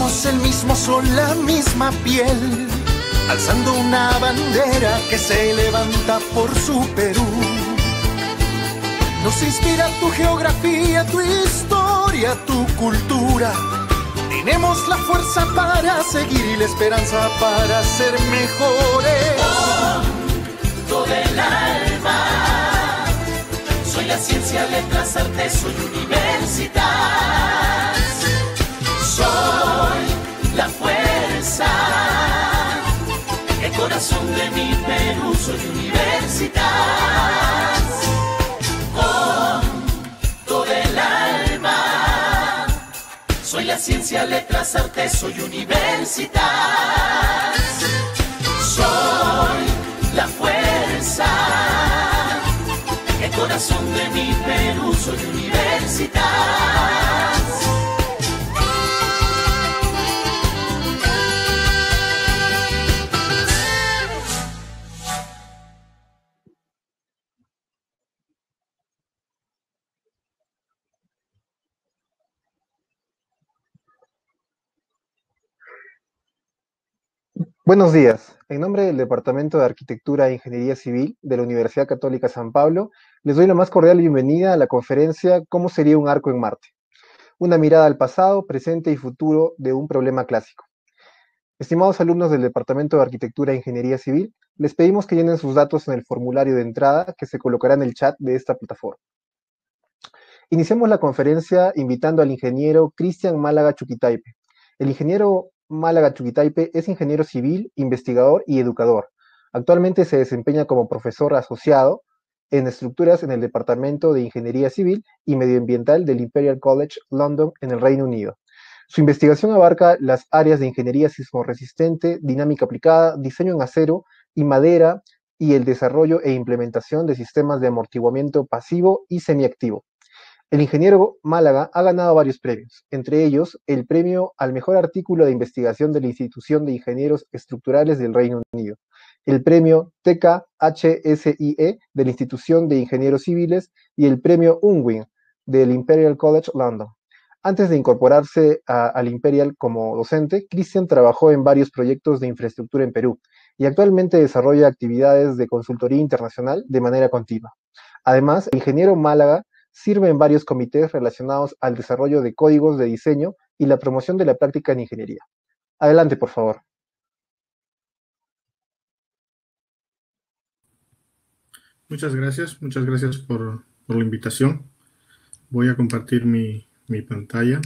Somos el mismo sol, la misma piel, alzando una bandera que se levanta por su Perú. Nos inspira tu geografía, tu historia, tu cultura. Tenemos la fuerza para seguir y la esperanza para ser mejores. Con todo el alma, soy la ciencia, letras, artes, soy universidad. Soy la fuerza, el corazón de mi Perú, soy universidad. Con todo el alma, soy la ciencia, letras, artes, soy universidad. Soy la fuerza, el corazón de mi Perú, soy universidad. Buenos días. En nombre del Departamento de Arquitectura e Ingeniería Civil de la Universidad Católica San Pablo, les doy la más cordial bienvenida a la conferencia ¿Cómo sería un arco en Marte? Una mirada al pasado, presente y futuro de un problema clásico. Estimados alumnos del Departamento de Arquitectura e Ingeniería Civil, les pedimos que llenen sus datos en el formulario de entrada que se colocará en el chat de esta plataforma. Iniciamos la conferencia invitando al ingeniero Cristian Málaga Chuquitaipe. El ingeniero Málaga Chuquitaipe es ingeniero civil, investigador y educador. Actualmente se desempeña como profesor asociado en estructuras en el Departamento de Ingeniería Civil y Medioambiental del Imperial College London en el Reino Unido. Su investigación abarca las áreas de ingeniería sismorresistente, dinámica aplicada, diseño en acero y madera y el desarrollo e implementación de sistemas de amortiguamiento pasivo y semiactivo. El ingeniero Málaga ha ganado varios premios, entre ellos el premio al mejor artículo de investigación de la Institución de Ingenieros Estructurales del Reino Unido, el premio TKHSIE de la Institución de Ingenieros Civiles y el premio Unwin del Imperial College London. Antes de incorporarse al Imperial como docente, Cristian trabajó en varios proyectos de infraestructura en Perú y actualmente desarrolla actividades de consultoría internacional de manera continua. Además, el ingeniero Málaga sirve en varios comités relacionados al desarrollo de códigos de diseño y la promoción de la práctica en ingeniería. Adelante, por favor. Muchas gracias por la invitación. Voy a compartir mi pantalla.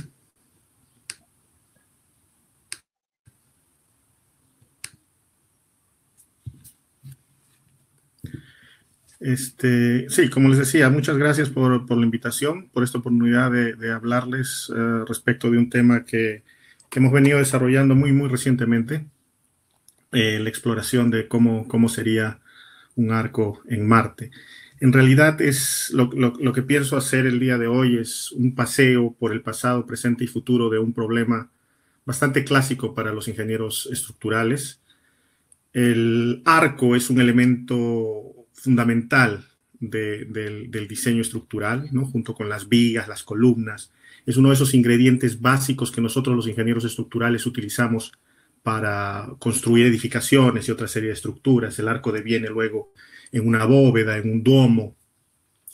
Sí, como les decía, muchas gracias por la invitación, por esta oportunidad de hablarles respecto de un tema que hemos venido desarrollando muy recientemente, la exploración de cómo sería un arco en Marte. En realidad lo que pienso hacer el día de hoy es un paseo por el pasado, presente y futuro de un problema bastante clásico para los ingenieros estructurales. El arco es un elemento fundamental del diseño estructural, ¿no? Junto con las vigas, las columnas. Es uno de esos ingredientes básicos que nosotros los ingenieros estructurales utilizamos para construir edificaciones y otra serie de estructuras. El arco deviene luego en una bóveda, en un domo.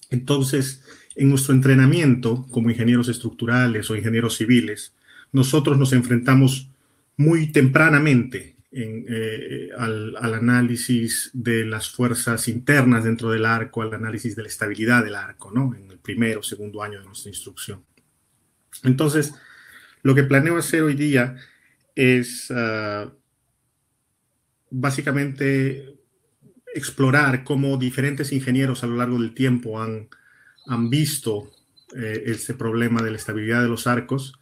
Entonces, en nuestro entrenamiento como ingenieros estructurales o ingenieros civiles, nosotros nos enfrentamos muy tempranamente al análisis de las fuerzas internas dentro del arco, al análisis de la estabilidad del arco, ¿no? En el primero o segundo año de nuestra instrucción. Entonces, lo que planeo hacer hoy día es básicamente explorar cómo diferentes ingenieros a lo largo del tiempo han visto este problema de la estabilidad de los arcos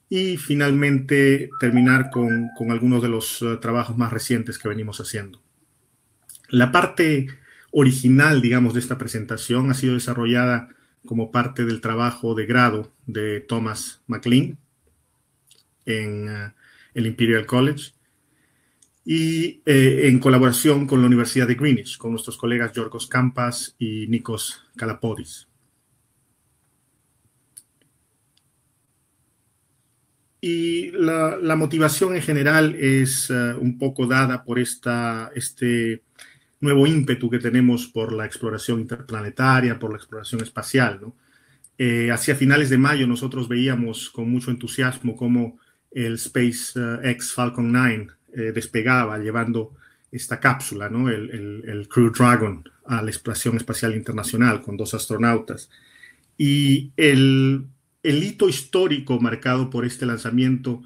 y finalmente terminar con algunos de los trabajos más recientes que venimos haciendo. La parte original, digamos, de esta presentación ha sido desarrollada como parte del trabajo de grado de Thomas McLean en el Imperial College y en colaboración con la Universidad de Greenwich, con nuestros colegas Yorgos Campas y Nikos Kalapodis. Y la motivación en general es un poco dada por este nuevo ímpetu que tenemos por la exploración interplanetaria, por la exploración espacial, ¿no? Hacia finales de mayo nosotros veíamos con mucho entusiasmo cómo el SpaceX Falcon 9 despegaba llevando esta cápsula, ¿no? el Crew Dragon, a la Estación Espacial Internacional con 2 astronautas. Y el hito histórico marcado por este lanzamiento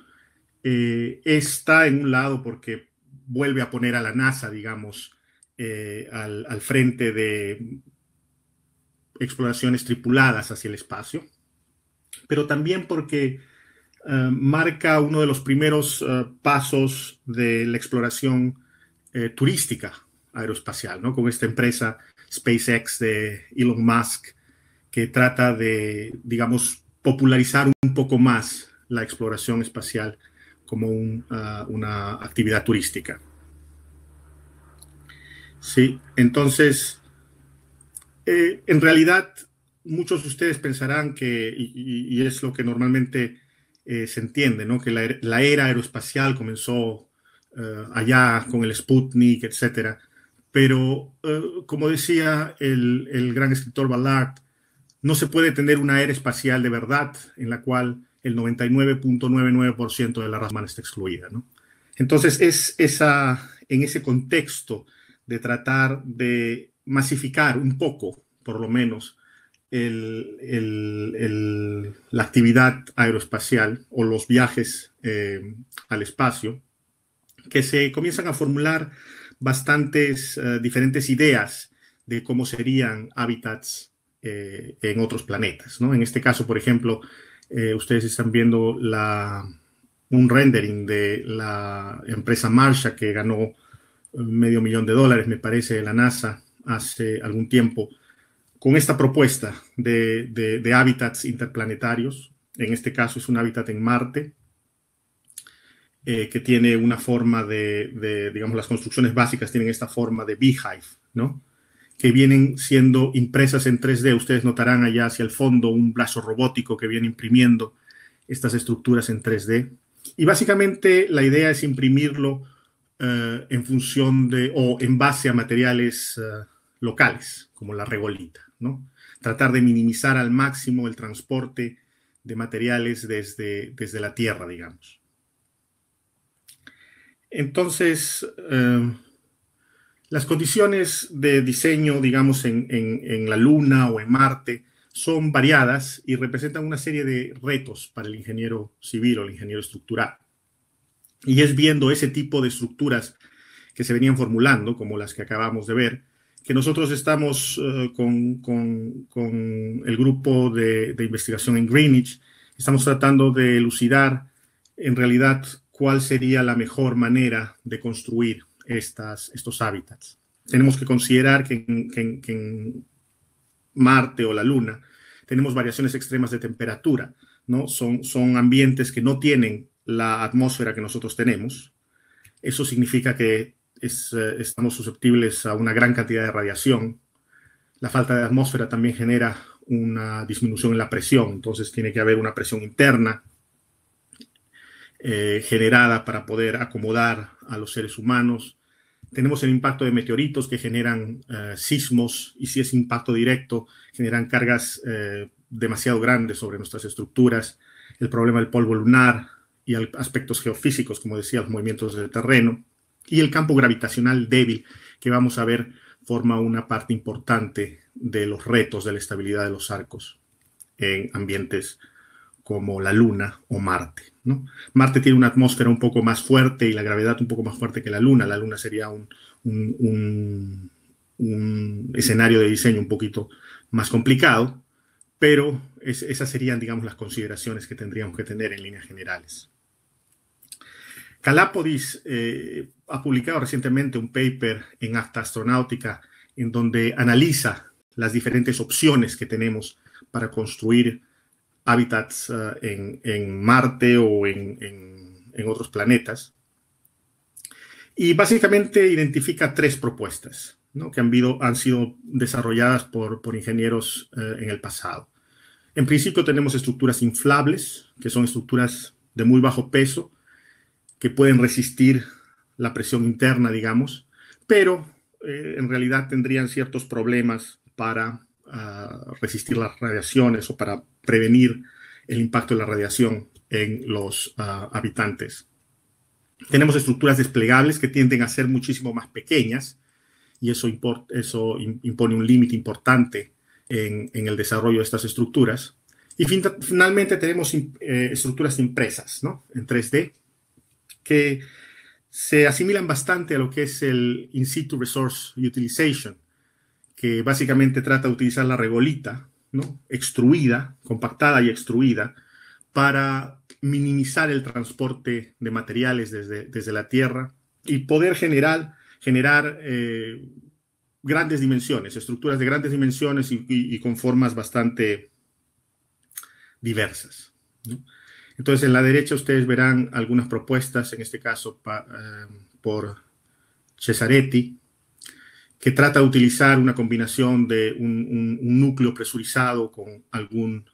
está en un lado porque vuelve a poner a la NASA, digamos, al frente de exploraciones tripuladas hacia el espacio, pero también porque marca uno de los primeros pasos de la exploración turística aeroespacial, ¿no? Con esta empresa SpaceX de Elon Musk, que trata de, digamos, popularizar un poco más la exploración espacial como una actividad turística. Sí, entonces, en realidad, muchos de ustedes pensarán que, y es lo que normalmente se entiende, ¿no? Que la era aeroespacial comenzó allá con el Sputnik, etcétera. Pero, como decía el gran escritor Ballard, no se puede tener una era espacial de verdad en la cual el 99.99% de la raza humana está excluida, ¿no? Entonces, es en ese contexto de tratar de masificar un poco, por lo menos, la actividad aeroespacial o los viajes al espacio, que se comienzan a formular bastantes diferentes ideas de cómo serían hábitats en otros planetas, ¿no? En este caso, por ejemplo, ustedes están viendo un rendering de la empresa Marsha, que ganó $500,000, me parece, de la NASA hace algún tiempo, con esta propuesta de hábitats interplanetarios. En este caso es un hábitat en Marte, que tiene una forma digamos, las construcciones básicas tienen esta forma de beehive, ¿no? Que vienen siendo impresas en 3D. Ustedes notarán allá hacia el fondo un brazo robótico que viene imprimiendo estas estructuras en 3D. Y básicamente la idea es imprimirlo en función o en base a materiales locales, como la regolita, ¿no? Tratar de minimizar al máximo el transporte de materiales desde la Tierra, digamos. Entonces, las condiciones de diseño, digamos, en la Luna o en Marte son variadas y representan una serie de retos para el ingeniero civil o el ingeniero estructural. Y es viendo ese tipo de estructuras que se venían formulando, como las que acabamos de ver, que nosotros estamos con el grupo de investigación en Greenwich, estamos tratando de elucidar en realidad cuál sería la mejor manera de construir estos hábitats. Tenemos que considerar que en Marte o la Luna tenemos variaciones extremas de temperatura, ¿no? Son ambientes que no tienen la atmósfera que nosotros tenemos. Eso significa que estamos susceptibles a una gran cantidad de radiación. La falta de atmósfera también genera una disminución en la presión, entonces tiene que haber una presión interna generada para poder acomodar a los seres humanos. Tenemos el impacto de meteoritos que generan sismos, y si es impacto directo, generan cargas demasiado grandes sobre nuestras estructuras. El problema del polvo lunar y aspectos geofísicos, como decía, los movimientos del terreno. Y el campo gravitacional débil, que vamos a ver, forma una parte importante de los retos de la estabilidad de los arcos en ambientes como la Luna o Marte, ¿no? Marte tiene una atmósfera un poco más fuerte y la gravedad un poco más fuerte que la Luna. La Luna sería un escenario de diseño un poquito más complicado, pero esas serían, digamos, las consideraciones que tendríamos que tener en líneas generales. Kalapodis ha publicado recientemente un paper en Acta Astronáutica en donde analiza las diferentes opciones que tenemos para construir hábitats en Marte o en otros planetas. Y básicamente identifica 3 propuestas, ¿no? Que han sido desarrolladas por ingenieros en el pasado. En principio tenemos estructuras inflables, que son estructuras de muy bajo peso que pueden resistir la presión interna, digamos, pero en realidad tendrían ciertos problemas para resistir las radiaciones o para prevenir el impacto de la radiación en los habitantes. Tenemos estructuras desplegables que tienden a ser muchísimo más pequeñas y eso impone un límite importante en el desarrollo de estas estructuras. Y finalmente tenemos estructuras impresas, ¿no?, en 3D, que se asimilan bastante a lo que es el In Situ Resource Utilization, que básicamente trata de utilizar la regolita, ¿no?, extruida, compactada y extruida, para minimizar el transporte de materiales desde la Tierra y poder generar grandes dimensiones, estructuras de grandes dimensiones y con formas bastante diversas, ¿no? Entonces, en la derecha ustedes verán algunas propuestas, en este caso por Cesaretti, que trata de utilizar una combinación de un núcleo presurizado con alguna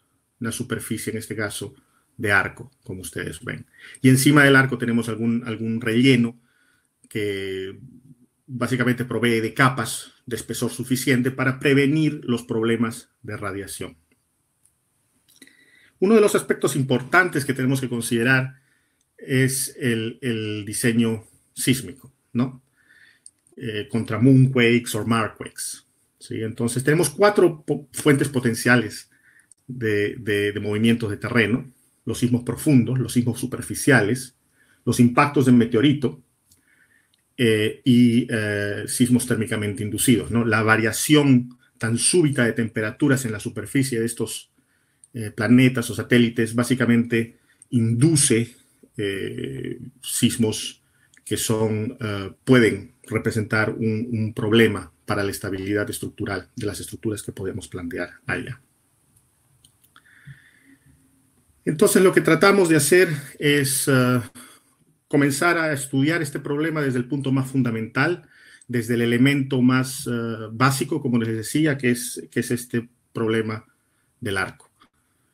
superficie, en este caso, de arco, como ustedes ven. Y encima del arco tenemos algún relleno que básicamente provee de capas de espesor suficiente para prevenir los problemas de radiación. Uno de los aspectos importantes que tenemos que considerar es el diseño sísmico, ¿no? Contra moonquakes o marquakes, ¿sí? Entonces tenemos 4 fuentes potenciales de movimientos de terreno: los sismos profundos, los sismos superficiales, los impactos de meteorito y sismos térmicamente inducidos, ¿no? La variación tan súbita de temperaturas en la superficie de estos planetas o satélites básicamente induce sismos que pueden representar un problema para la estabilidad estructural de las estructuras que podemos plantear allá. Entonces, lo que tratamos de hacer es comenzar a estudiar este problema desde el punto más fundamental, desde el elemento más básico, como les decía, que es este problema del arco.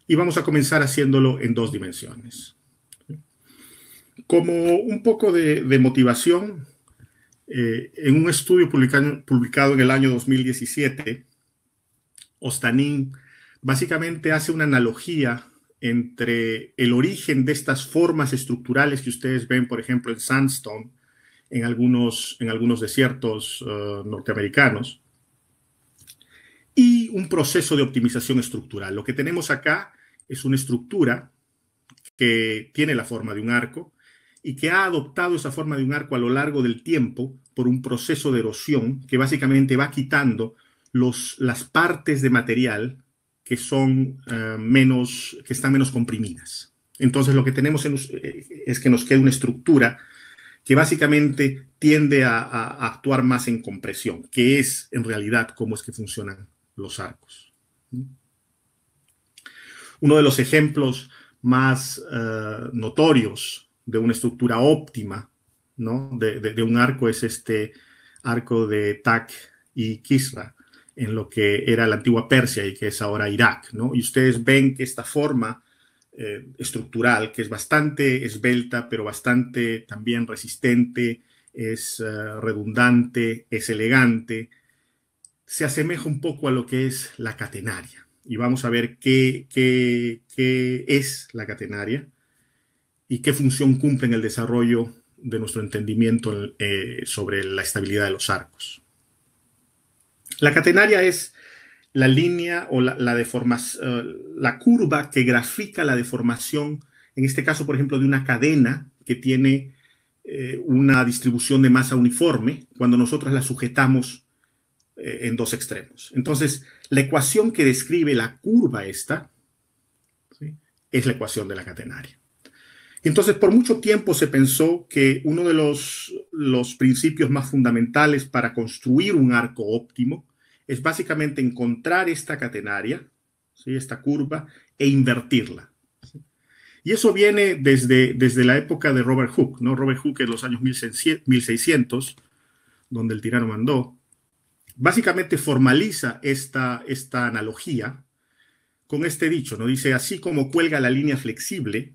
Y vamos a comenzar haciéndolo en 2 dimensiones. Como un poco de motivación, en un estudio publicado en el año 2017, Ostanin básicamente hace una analogía entre el origen de estas formas estructurales que ustedes ven, por ejemplo, en sandstone, en algunos desiertos norteamericanos, y un proceso de optimización estructural. Lo que tenemos acá es una estructura que tiene la forma de un arco y que ha adoptado esa forma de un arco a lo largo del tiempo por un proceso de erosión que básicamente va quitando las partes de material que están menos comprimidas. Entonces, lo que tenemos es que nos queda una estructura que básicamente tiende a actuar más en compresión, que es en realidad cómo es que funcionan los arcos. Uno de los ejemplos más notorios de una estructura óptima, ¿no?, de un arco es este arco de Tak y Kisra, en lo que era la antigua Persia y que es ahora Irak, ¿no? Y ustedes ven que esta forma estructural, que es bastante esbelta, pero bastante también resistente, es redundante, es elegante, se asemeja un poco a lo que es la catenaria. Y vamos a ver qué es la catenaria y qué función cumple en el desarrollo de nuestro entendimiento sobre la estabilidad de los arcos. La catenaria es la línea o la curva que grafica la deformación, en este caso, por ejemplo, de una cadena que tiene una distribución de masa uniforme cuando nosotros la sujetamos en 2 extremos. Entonces, la ecuación que describe la curva esta, ¿sí?, es la ecuación de la catenaria. Entonces, por mucho tiempo se pensó que uno de los principios más fundamentales para construir un arco óptimo es básicamente encontrar esta catenaria, ¿sí?, esta curva, e invertirla, ¿sí? Y eso viene desde la época de Robert Hooke, ¿no? Robert Hooke en los años 1600, donde el tirano mandó, básicamente formaliza esta analogía con este dicho, ¿no? Dice: así como cuelga la línea flexible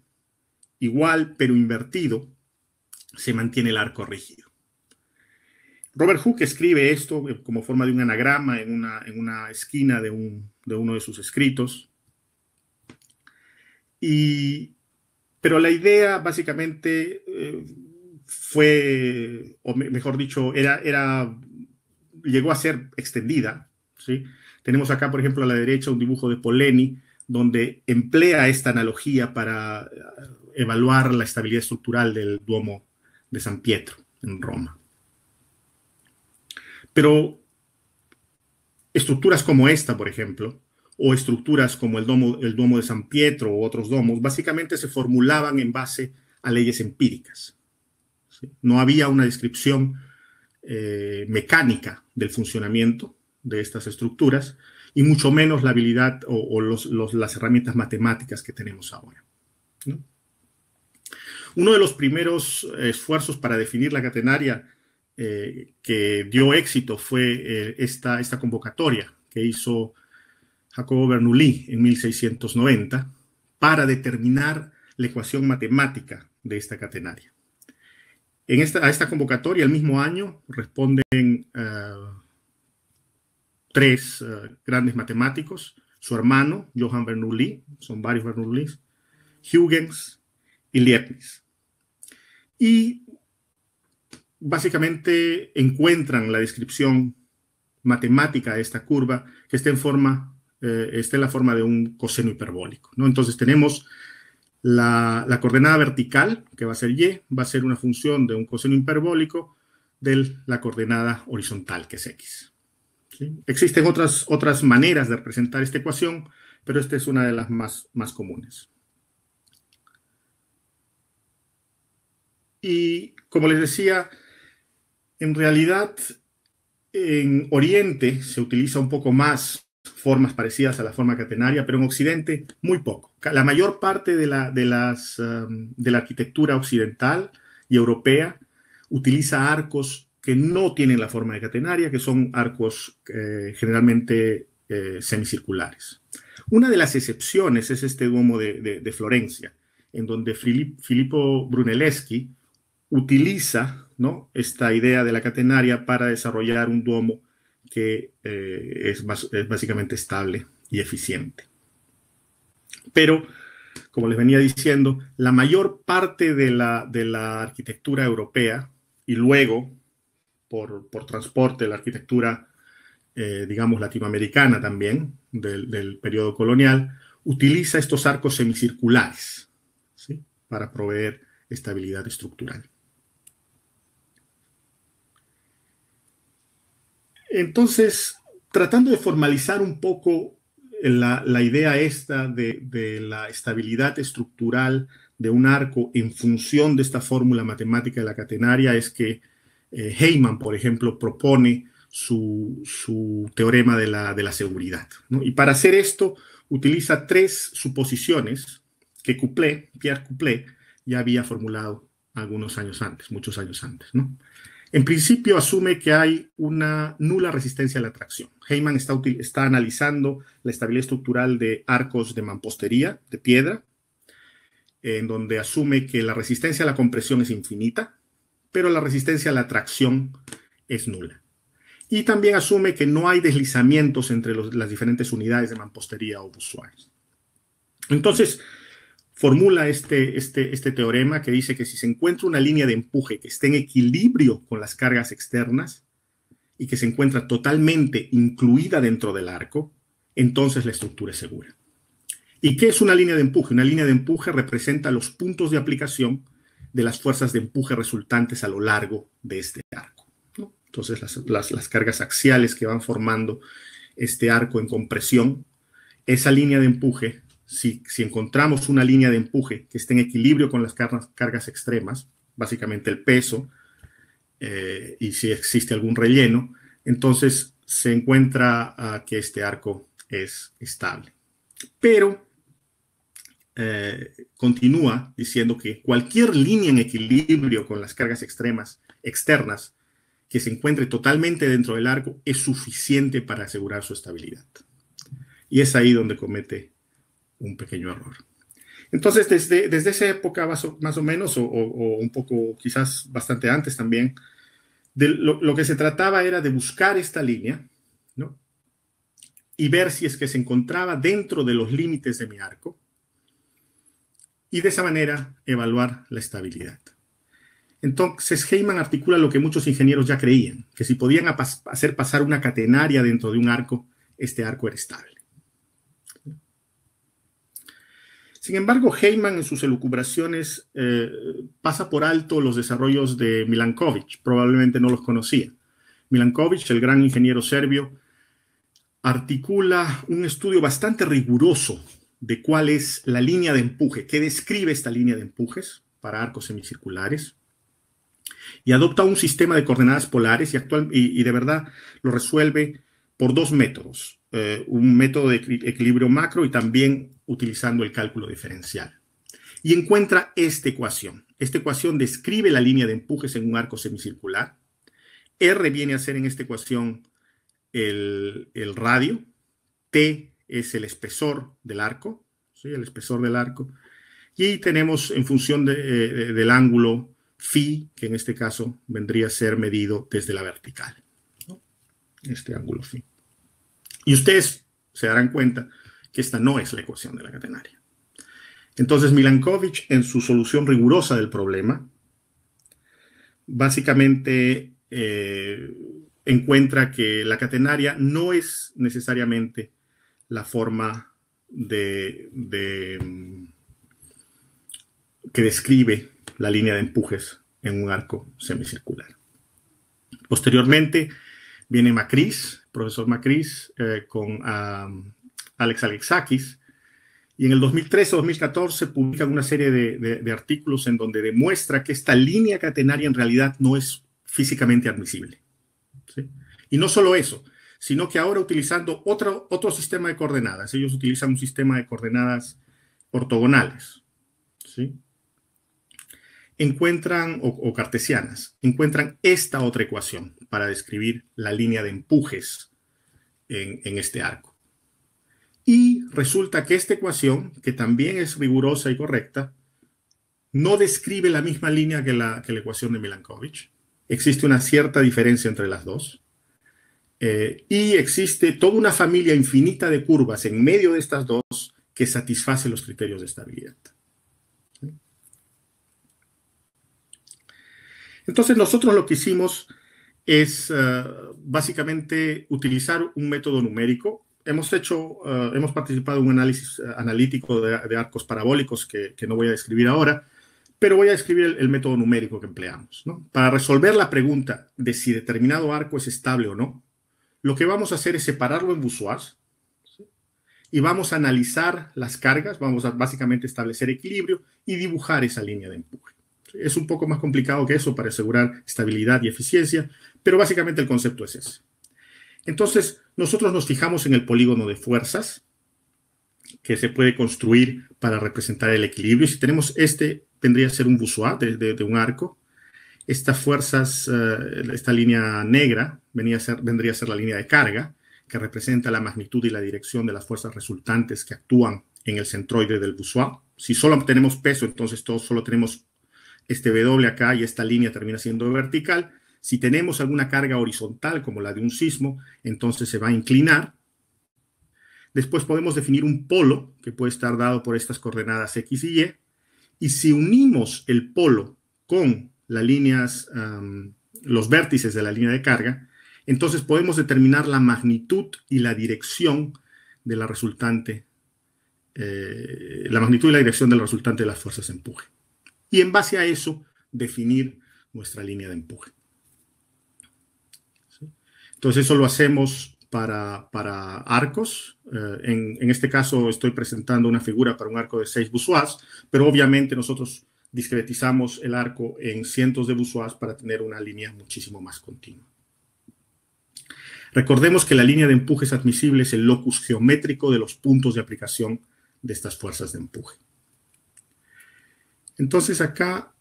igual pero invertido, se mantiene el arco rígido. Robert Hooke escribe esto como forma de un anagrama en una esquina de uno de sus escritos. Pero la idea básicamente fue, o mejor dicho, llegó a ser extendida, ¿sí? Tenemos acá, por ejemplo, a la derecha un dibujo de Polleni, donde emplea esta analogía para evaluar la estabilidad estructural del Duomo de San Pietro en Roma. Pero estructuras como esta, por ejemplo, o estructuras como el Duomo de San Pietro u otros domos, básicamente se formulaban en base a leyes empíricas, ¿sí? No había una descripción mecánica del funcionamiento de estas estructuras, y mucho menos la habilidad o las herramientas matemáticas que tenemos ahora, ¿no? Uno de los primeros esfuerzos para definir la catenaria que dio éxito fue esta convocatoria que hizo Jacobo Bernoulli en 1690 para determinar la ecuación matemática de esta catenaria. A esta convocatoria, el mismo año, responden tres grandes matemáticos: su hermano, Johann Bernoulli, son varios Bernoullis, Huygens y Leibniz. Y básicamente encuentran la descripción matemática de esta curva que está en la forma de un coseno hiperbólico, ¿no? Entonces tenemos la coordenada vertical, que va a ser y, va a ser una función de un coseno hiperbólico de la coordenada horizontal, que es x, ¿sí? Existen otras maneras de representar esta ecuación, pero esta es una de las más comunes. Y como les decía, en realidad en Oriente se utiliza un poco más formas parecidas a la forma catenaria, pero en Occidente muy poco. La mayor parte de la arquitectura occidental y europea utiliza arcos que no tienen la forma de catenaria, que son arcos generalmente semicirculares. Una de las excepciones es este Duomo de Florencia, en donde Filippo Brunelleschi utiliza, ¿no?, esta idea de la catenaria para desarrollar un duomo que es básicamente estable y eficiente. Pero, como les venía diciendo, la mayor parte de la arquitectura europea, y luego, por transporte, la arquitectura, digamos, latinoamericana también, del periodo colonial, utiliza estos arcos semicirculares, ¿sí?, para proveer estabilidad estructural. Entonces, tratando de formalizar un poco la idea esta de la estabilidad estructural de un arco en función de esta fórmula matemática de la catenaria, es que Heyman, por ejemplo, propone su teorema de la seguridad, ¿no? Y para hacer esto utiliza tres suposiciones que Pierre Couplé ya había formulado muchos años antes, ¿no? En principio asume que hay una nula resistencia a la tracción. Heyman está analizando la estabilidad estructural de arcos de mampostería, de piedra, en donde asume que la resistencia a la compresión es infinita, pero la resistencia a la tracción es nula. Y también asume que no hay deslizamientos entre las diferentes unidades de mampostería o busoirs. Entonces, formula este teorema que dice que si se encuentra una línea de empuje que esté en equilibrio con las cargas externas y que se encuentra totalmente incluida dentro del arco, entonces la estructura es segura. ¿Y qué es una línea de empuje? Una línea de empuje representa los puntos de aplicación de las fuerzas de empuje resultantes a lo largo de este arco, ¿no? Entonces las cargas axiales que van formando este arco en compresión, esa línea de empuje, si encontramos una línea de empuje que esté en equilibrio con las cargas extremas, básicamente el peso, y si existe algún relleno, entonces se encuentra que este arco es estable. Pero continúa diciendo que cualquier línea en equilibrio con las cargas extremas externas que se encuentre totalmente dentro del arco es suficiente para asegurar su estabilidad. Y es ahí donde comete un pequeño error. Entonces, desde esa época más o menos, o un poco quizás bastante antes también, lo que se trataba era de buscar esta línea, ¿no? Y ver si es que se encontraba dentro de los límites de mi arco, y de esa manera evaluar la estabilidad. Entonces Heyman articula lo que muchos ingenieros ya creían, que si podían hacer pasar una catenaria dentro de un arco, este arco era estable. Sin embargo, Heyman en sus elucubraciones pasa por alto los desarrollos de Milankovitch, probablemente no los conocía. Milankovitch, el gran ingeniero serbio, articula un estudio bastante riguroso de cuál es la línea de empuje, qué describe esta línea de empujes para arcos semicirculares, y adopta un sistema de coordenadas polares y de verdad lo resuelve por dos métodos, un método de equilibrio macro y también utilizando el cálculo diferencial. Y encuentra esta ecuación. Esta ecuación describe la línea de empujes en un arco semicircular. R viene a ser en esta ecuación el radio, T es el espesor del arco, ¿sí? El espesor del arco, y tenemos en función del ángulo phi, que en este caso vendría a ser medido desde la vertical, ¿no? Este ángulo phi. Y ustedes se darán cuenta que esta no es la ecuación de la catenaria. Entonces Milankovitch, en su solución rigurosa del problema, básicamente encuentra que la catenaria no es necesariamente la forma que describe la línea de empujes en un arco semicircular. Posteriormente viene Makris, profesor Makris, con Alex Alexakis, y en el 2013-2014 publican una serie de artículos en donde demuestra que esta línea catenaria en realidad no es físicamente admisible, ¿sí? Y no solo eso, sino que ahora utilizando otro sistema de coordenadas, ellos utilizan un sistema de coordenadas ortogonales, ¿sí? Encuentran, o cartesianas, encuentran esta otra ecuación para describir la línea de empujes en este arco. Y resulta que esta ecuación, que también es rigurosa y correcta, no describe la misma línea que la ecuación de Milankovitch. Existe una cierta diferencia entre las dos. Y existe toda una familia infinita de curvas en medio de estas dos que satisface los criterios de estabilidad. Entonces nosotros lo que hicimos es básicamente utilizar un método numérico. Hemos participado en un análisis analítico de arcos parabólicos que no voy a describir ahora, pero voy a describir el método numérico que empleamos, ¿no? Para resolver la pregunta de si determinado arco es estable o no, lo que vamos a hacer es separarlo en Boussoirs, ¿sí? Y vamos a analizar las cargas, vamos a básicamente establecer equilibrio y dibujar esa línea de empuje. Es un poco más complicado que eso para asegurar estabilidad y eficiencia, pero básicamente el concepto es ese. Entonces, nosotros nos fijamos en el polígono de fuerzas que se puede construir para representar el equilibrio. Si tenemos vendría a ser un Boussoir de un arco. Estas fuerzas, esta línea negra, vendría a ser la línea de carga, que representa la magnitud y la dirección de las fuerzas resultantes que actúan en el centroide del Boussoir. Si solo tenemos peso, entonces solo tenemos este W acá y esta línea termina siendo vertical. Si tenemos alguna carga horizontal, como la de un sismo, entonces se va a inclinar. Después podemos definir un polo, que puede estar dado por estas coordenadas X y Y. Y si unimos el polo con las líneas, los vértices de la línea de carga, entonces podemos determinar la magnitud y la dirección de la resultante, la magnitud y la dirección del resultante de las fuerzas de empuje. Y en base a eso, definir nuestra línea de empuje. ¿Sí? Entonces, eso lo hacemos para arcos. En este caso, estoy presentando una figura para un arco de 6 Boussoirs, pero obviamente nosotros discretizamos el arco en cientos de Boussoirs para tener una línea muchísimo más continua. Recordemos que la línea de empuje es admisible, es el locus geométrico de los puntos de aplicación de estas fuerzas de empuje. Entonces acá,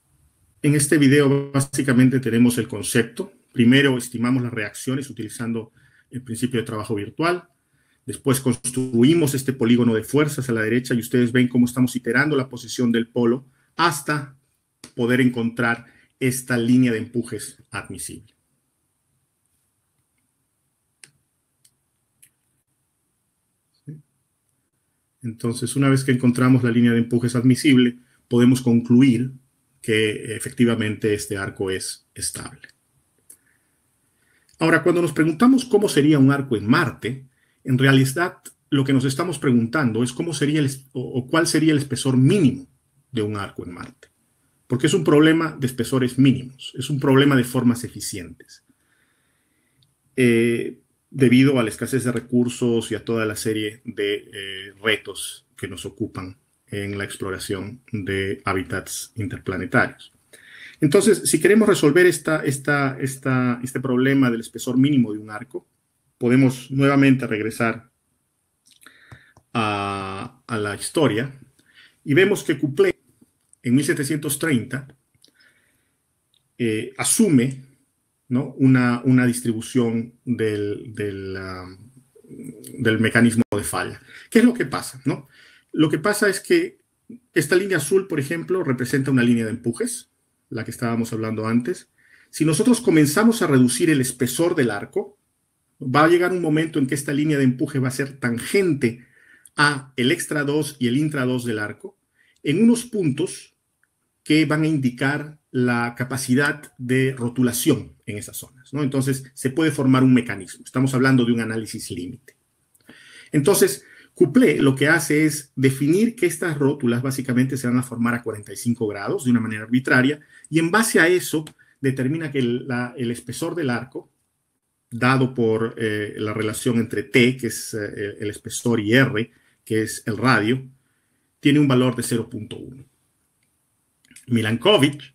en este video, básicamente tenemos el concepto. Primero, estimamos las reacciones utilizando el principio de trabajo virtual. Después construimos este polígono de fuerzas a la derecha y ustedes ven cómo estamos iterando la posición del polo hasta poder encontrar esta línea de empujes admisible. Entonces, una vez que encontramos la línea de empujes admisible, podemos concluir que efectivamente este arco es estable. Ahora, cuando nos preguntamos cómo sería un arco en Marte, en realidad lo que nos estamos preguntando es cómo sería cuál sería el espesor mínimo de un arco en Marte. Porque es un problema de espesores mínimos, es un problema de formas eficientes. Debido a la escasez de recursos y a toda la serie de retos que nos ocupan en la exploración de hábitats interplanetarios. Entonces, si queremos resolver este problema del espesor mínimo de un arco, podemos nuevamente regresar a la historia y vemos que Couplé en 1730 asume, ¿no?, una distribución del mecanismo de falla. ¿Qué es lo que pasa, no? Lo que pasa es que esta línea azul, por ejemplo, representa una línea de empujes, la que estábamos hablando antes. Si nosotros comenzamos a reducir el espesor del arco, va a llegar un momento en que esta línea de empuje va a ser tangente a el extra 2 y el intra 2 del arco, en unos puntos que van a indicar la capacidad de rotulación en esas zonas, ¿no? Entonces, se puede formar un mecanismo. Estamos hablando de un análisis límite. Entonces, Couplé lo que hace es definir que estas rótulas básicamente se van a formar a 45 grados de una manera arbitraria y en base a eso determina que el espesor del arco, dado por la relación entre T, que es el espesor, y R, que es el radio, tiene un valor de 0.1. Milankovitch,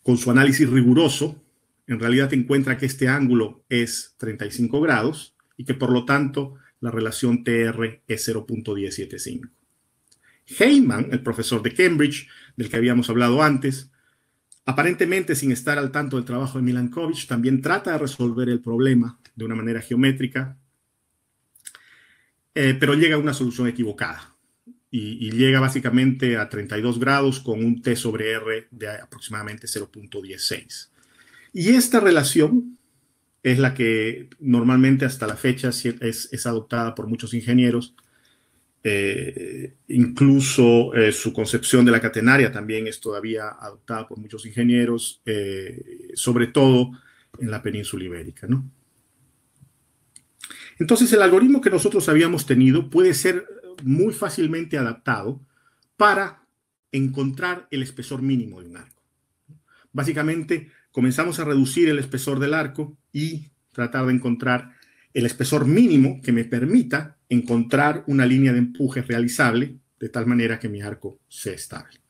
con su análisis riguroso, en realidad encuentra que este ángulo es 35 grados y que por lo tanto la relación TR es 0.175. Heyman, el profesor de Cambridge, del que habíamos hablado antes, aparentemente sin estar al tanto del trabajo de Milankovitch, también trata de resolver el problema de una manera geométrica, pero llega a una solución equivocada y llega básicamente a 32 grados con un T sobre R de aproximadamente 0.16. Y esta relación es la que normalmente hasta la fecha es adoptada por muchos ingenieros. Incluso su concepción de la catenaria también es todavía adoptada por muchos ingenieros, sobre todo en la península ibérica, ¿no? Entonces, el algoritmo que nosotros habíamos tenido puede ser muy fácilmente adaptado para encontrar el espesor mínimo de un arco. Básicamente, comenzamos a reducir el espesor del arco y tratar de encontrar el espesor mínimo que me permita encontrar una línea de empuje realizable de tal manera que mi arco sea estable.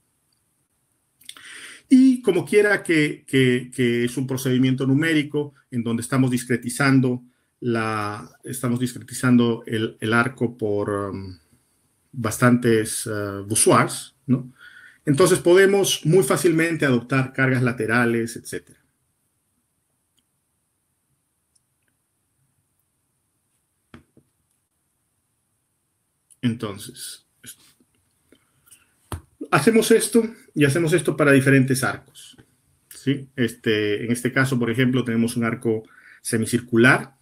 Y como quiera que es un procedimiento numérico en donde estamos discretizando el arco por bastantes voussoirs, ¿no? Entonces podemos muy fácilmente adoptar cargas laterales, etc. Entonces, hacemos esto y hacemos esto para diferentes arcos, ¿sí? En este caso, por ejemplo, tenemos un arco semicircular.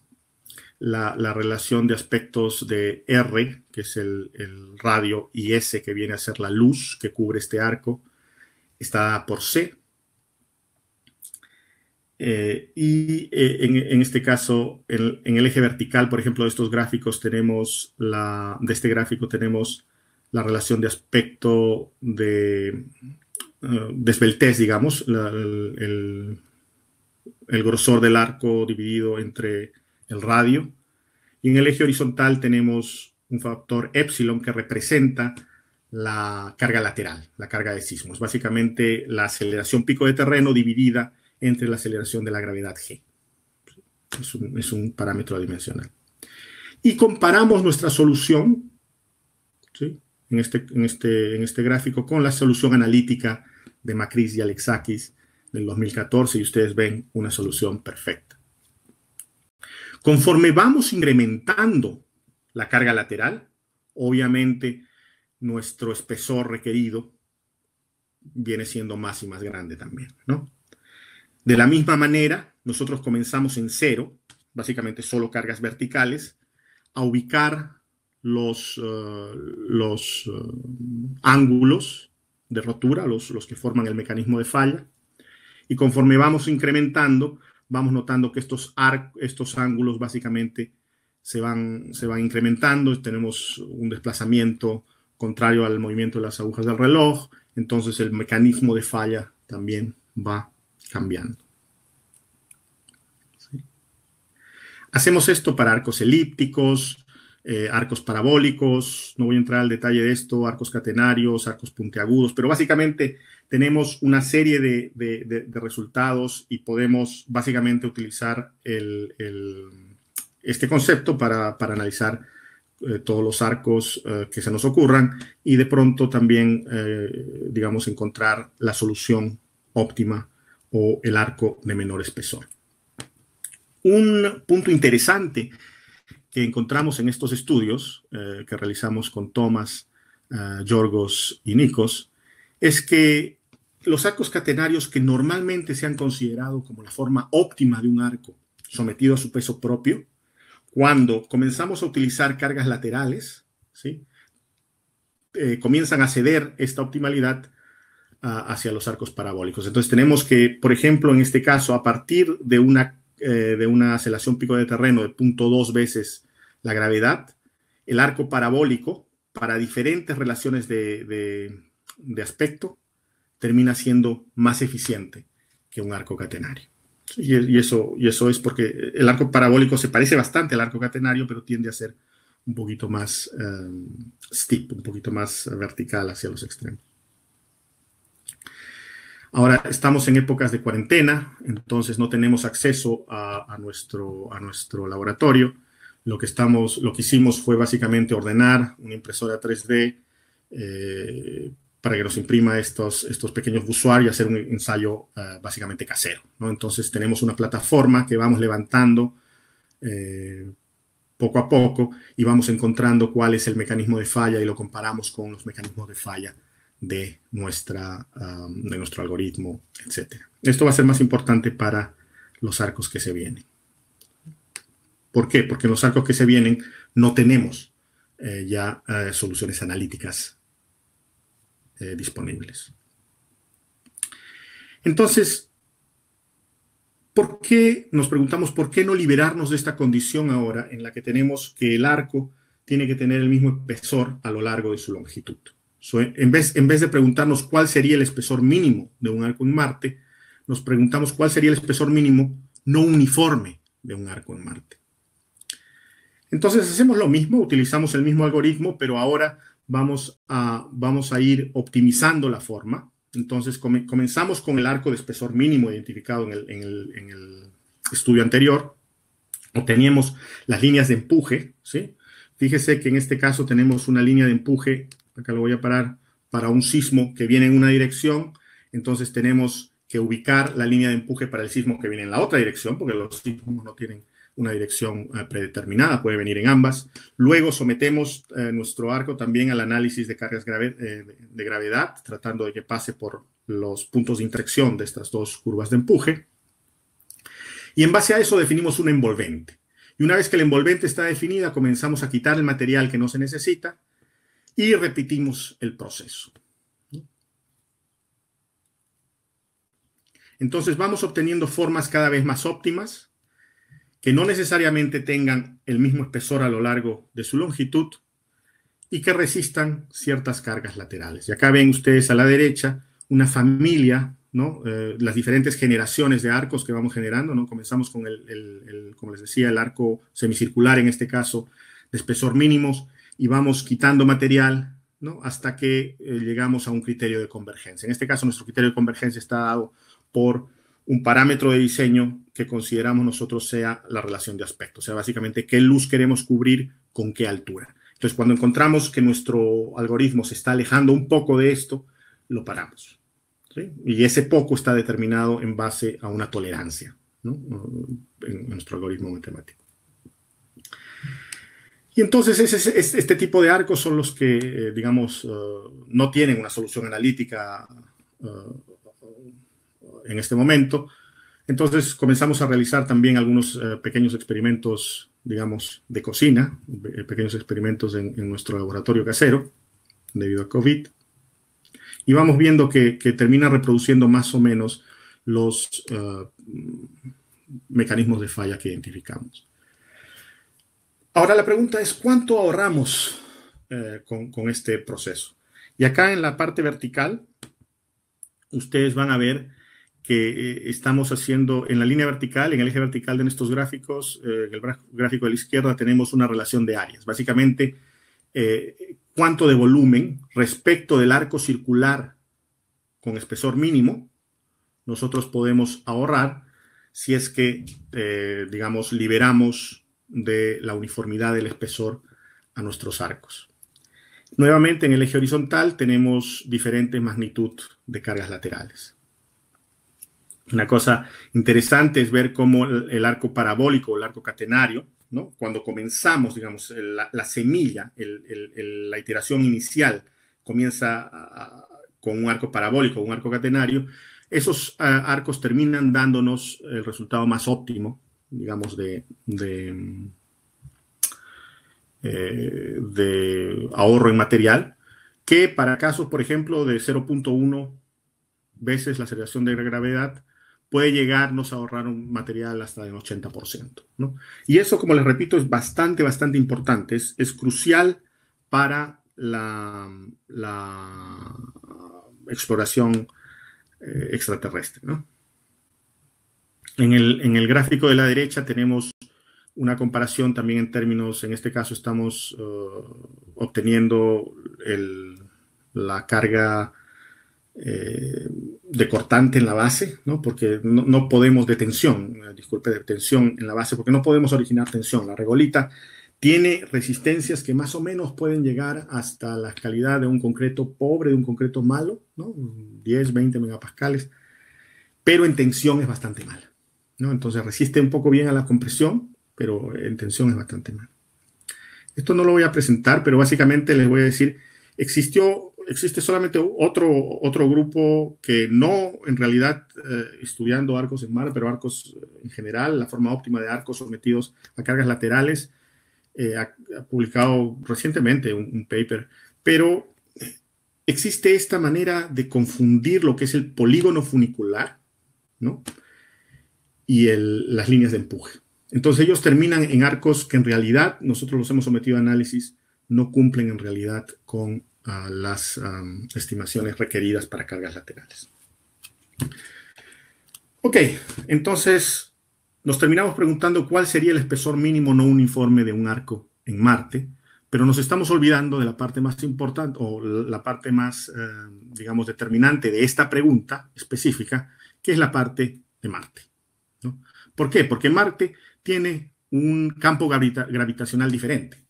La relación de aspectos de R, que es el radio, y S, que viene a ser la luz que cubre este arco, está dada por C. En este caso, en el eje vertical, por ejemplo, de estos gráficos tenemos la relación de aspecto de esbeltez, digamos, el grosor del arco dividido entre el radio. Y en el eje horizontal tenemos un factor epsilon que representa la carga lateral, la carga de sismos. Básicamente la aceleración pico de terreno dividida entre la aceleración de la gravedad G. Es un parámetro adimensional. Y comparamos nuestra solución, ¿sí?, en este gráfico con la solución analítica de Macris y Alexakis del 2014 y ustedes ven una solución perfecta. Conforme vamos incrementando la carga lateral, obviamente nuestro espesor requerido viene siendo más y más grande también, ¿no? De la misma manera, nosotros comenzamos en cero, básicamente solo cargas verticales, a ubicar los ángulos de rotura, los que forman el mecanismo de falla, y conforme vamos incrementando, vamos notando que estos ángulos básicamente se van incrementando. Tenemos un desplazamiento contrario al movimiento de las agujas del reloj, entonces el mecanismo de falla también va cambiando. ¿Sí? Hacemos esto para arcos elípticos, arcos parabólicos, no voy a entrar al detalle de esto, arcos catenarios, arcos puntiagudos, pero básicamente tenemos una serie de resultados y podemos básicamente utilizar este concepto para analizar todos los arcos que se nos ocurran y de pronto también, digamos, encontrar la solución óptima o el arco de menor espesor. Un punto interesante que encontramos en estos estudios que realizamos con Tomás, Yorgos y Nikos es que los arcos catenarios que normalmente se han considerado como la forma óptima de un arco sometido a su peso propio, cuando comenzamos a utilizar cargas laterales, ¿sí? Comienzan a ceder esta optimalidad hacia los arcos parabólicos. Entonces tenemos que, por ejemplo, en este caso, a partir de una aceleración pico de terreno de 0.2 veces la gravedad, el arco parabólico, para diferentes relaciones de aspecto, termina siendo más eficiente que un arco catenario. Y eso es porque el arco parabólico se parece bastante al arco catenario, pero tiende a ser un poquito más steep, un poquito más vertical hacia los extremos. Ahora estamos en épocas de cuarentena, entonces no tenemos acceso a nuestro laboratorio. Lo que hicimos fue básicamente ordenar una impresora 3D para que nos imprima estos pequeños busuar y hacer un ensayo básicamente casero, ¿no? Entonces tenemos una plataforma que vamos levantando poco a poco y vamos encontrando cuál es el mecanismo de falla y lo comparamos con los mecanismos de falla de nuestro algoritmo, etc. Esto va a ser más importante para los arcos que se vienen. ¿Por qué? Porque en los arcos que se vienen no tenemos ya soluciones analíticas disponibles. Entonces, nos preguntamos por qué no liberarnos de esta condición ahora en la que tenemos que el arco tiene que tener el mismo espesor a lo largo de su longitud? En vez de preguntarnos cuál sería el espesor mínimo de un arco en Marte, nos preguntamos cuál sería el espesor mínimo no uniforme de un arco en Marte. Entonces hacemos lo mismo, utilizamos el mismo algoritmo, pero ahora vamos a ir optimizando la forma. Entonces comenzamos con el arco de espesor mínimo identificado en el estudio anterior. Obteníamos las líneas de empuje, ¿sí? Fíjese que en este caso tenemos una línea de empuje, acá lo voy a parar, para un sismo que viene en una dirección. Entonces tenemos que ubicar la línea de empuje para el sismo que viene en la otra dirección, porque los sismos no tienen una dirección predeterminada, puede venir en ambas. Luego sometemos nuestro arco también al análisis de cargas de gravedad, tratando de que pase por los puntos de intersección de estas dos curvas de empuje. Y en base a eso definimos una envolvente. Y una vez que la envolvente está definida, comenzamos a quitar el material que no se necesita y repetimos el proceso. Entonces vamos obteniendo formas cada vez más óptimas, que no necesariamente tengan el mismo espesor a lo largo de su longitud y que resistan ciertas cargas laterales. Y acá ven ustedes a la derecha una familia, ¿no? Las diferentes generaciones de arcos que vamos generando, ¿no? Comenzamos con como les decía, el arco semicircular, en este caso, de espesor mínimos, y vamos quitando material, ¿no? Hasta que llegamos a un criterio de convergencia. En este caso, nuestro criterio de convergencia está dado por un parámetro de diseño que consideramos nosotros sea la relación de aspecto, o sea, básicamente qué luz queremos cubrir con qué altura. Entonces, cuando encontramos que nuestro algoritmo se está alejando un poco de esto, lo paramos, ¿sí? Y ese poco está determinado en base a una tolerancia, ¿no? En nuestro algoritmo matemático. Y entonces este tipo de arcos son los que, digamos, no tienen una solución analítica en este momento. Entonces comenzamos a realizar también algunos pequeños experimentos, digamos, de cocina, pequeños experimentos en nuestro laboratorio casero, debido a COVID. Y vamos viendo que termina reproduciendo más o menos los mecanismos de falla que identificamos. Ahora la pregunta es, ¿cuánto ahorramos con este proceso? Y acá en la parte vertical, ustedes van a ver que estamos haciendo, en la línea vertical, en el eje vertical de estos gráficos, en el gráfico de la izquierda tenemos una relación de áreas. Básicamente, cuánto de volumen respecto del arco circular con espesor mínimo nosotros podemos ahorrar si es que, digamos, liberamos de la uniformidad del espesor a nuestros arcos. Nuevamente, en el eje horizontal tenemos diferentes magnitudes de cargas laterales. Una cosa interesante es ver cómo el arco parabólico o el arco catenario, ¿no? Cuando comenzamos, digamos, la semilla, la iteración inicial comienza con un arco parabólico o un arco catenario, esos arcos terminan dándonos el resultado más óptimo, digamos, de ahorro en material, que para casos, por ejemplo, de 0.1 veces la aceleración de gravedad, puede llegarnos a ahorrar un material hasta del 80%, ¿no? Y eso, como les repito, es bastante importante. Es crucial para la exploración extraterrestre, ¿no? En el gráfico de la derecha tenemos una comparación también en términos, en este caso estamos obteniendo la carga de cortante en la base, ¿no? Porque no podemos de tensión en la base, porque no podemos originar tensión. La regolita tiene resistencias que más o menos pueden llegar hasta la calidad de un concreto pobre, de un concreto malo, ¿no? 10, 20 megapascales, pero en tensión es bastante mala, ¿no? Entonces resiste un poco bien a la compresión, pero en tensión es bastante mala. Esto no lo voy a presentar, pero básicamente les voy a decir, existe solamente otro grupo que no, en realidad, estudiando arcos en mar, pero arcos en general, la forma óptima de arcos sometidos a cargas laterales, ha publicado recientemente un paper, pero existe esta manera de confundir lo que es el polígono funicular, ¿no? Y las líneas de empuje. Entonces ellos terminan en arcos que en realidad nosotros los hemos sometido a análisis, no cumplen en realidad con las estimaciones requeridas para cargas laterales. Ok, entonces nos terminamos preguntando cuál sería el espesor mínimo no uniforme de un arco en Marte, pero nos estamos olvidando de la parte más importante o la parte más, digamos, determinante de esta pregunta específica, que es la parte de Marte, ¿no? ¿Por qué? Porque Marte tiene un campo gravitacional diferente.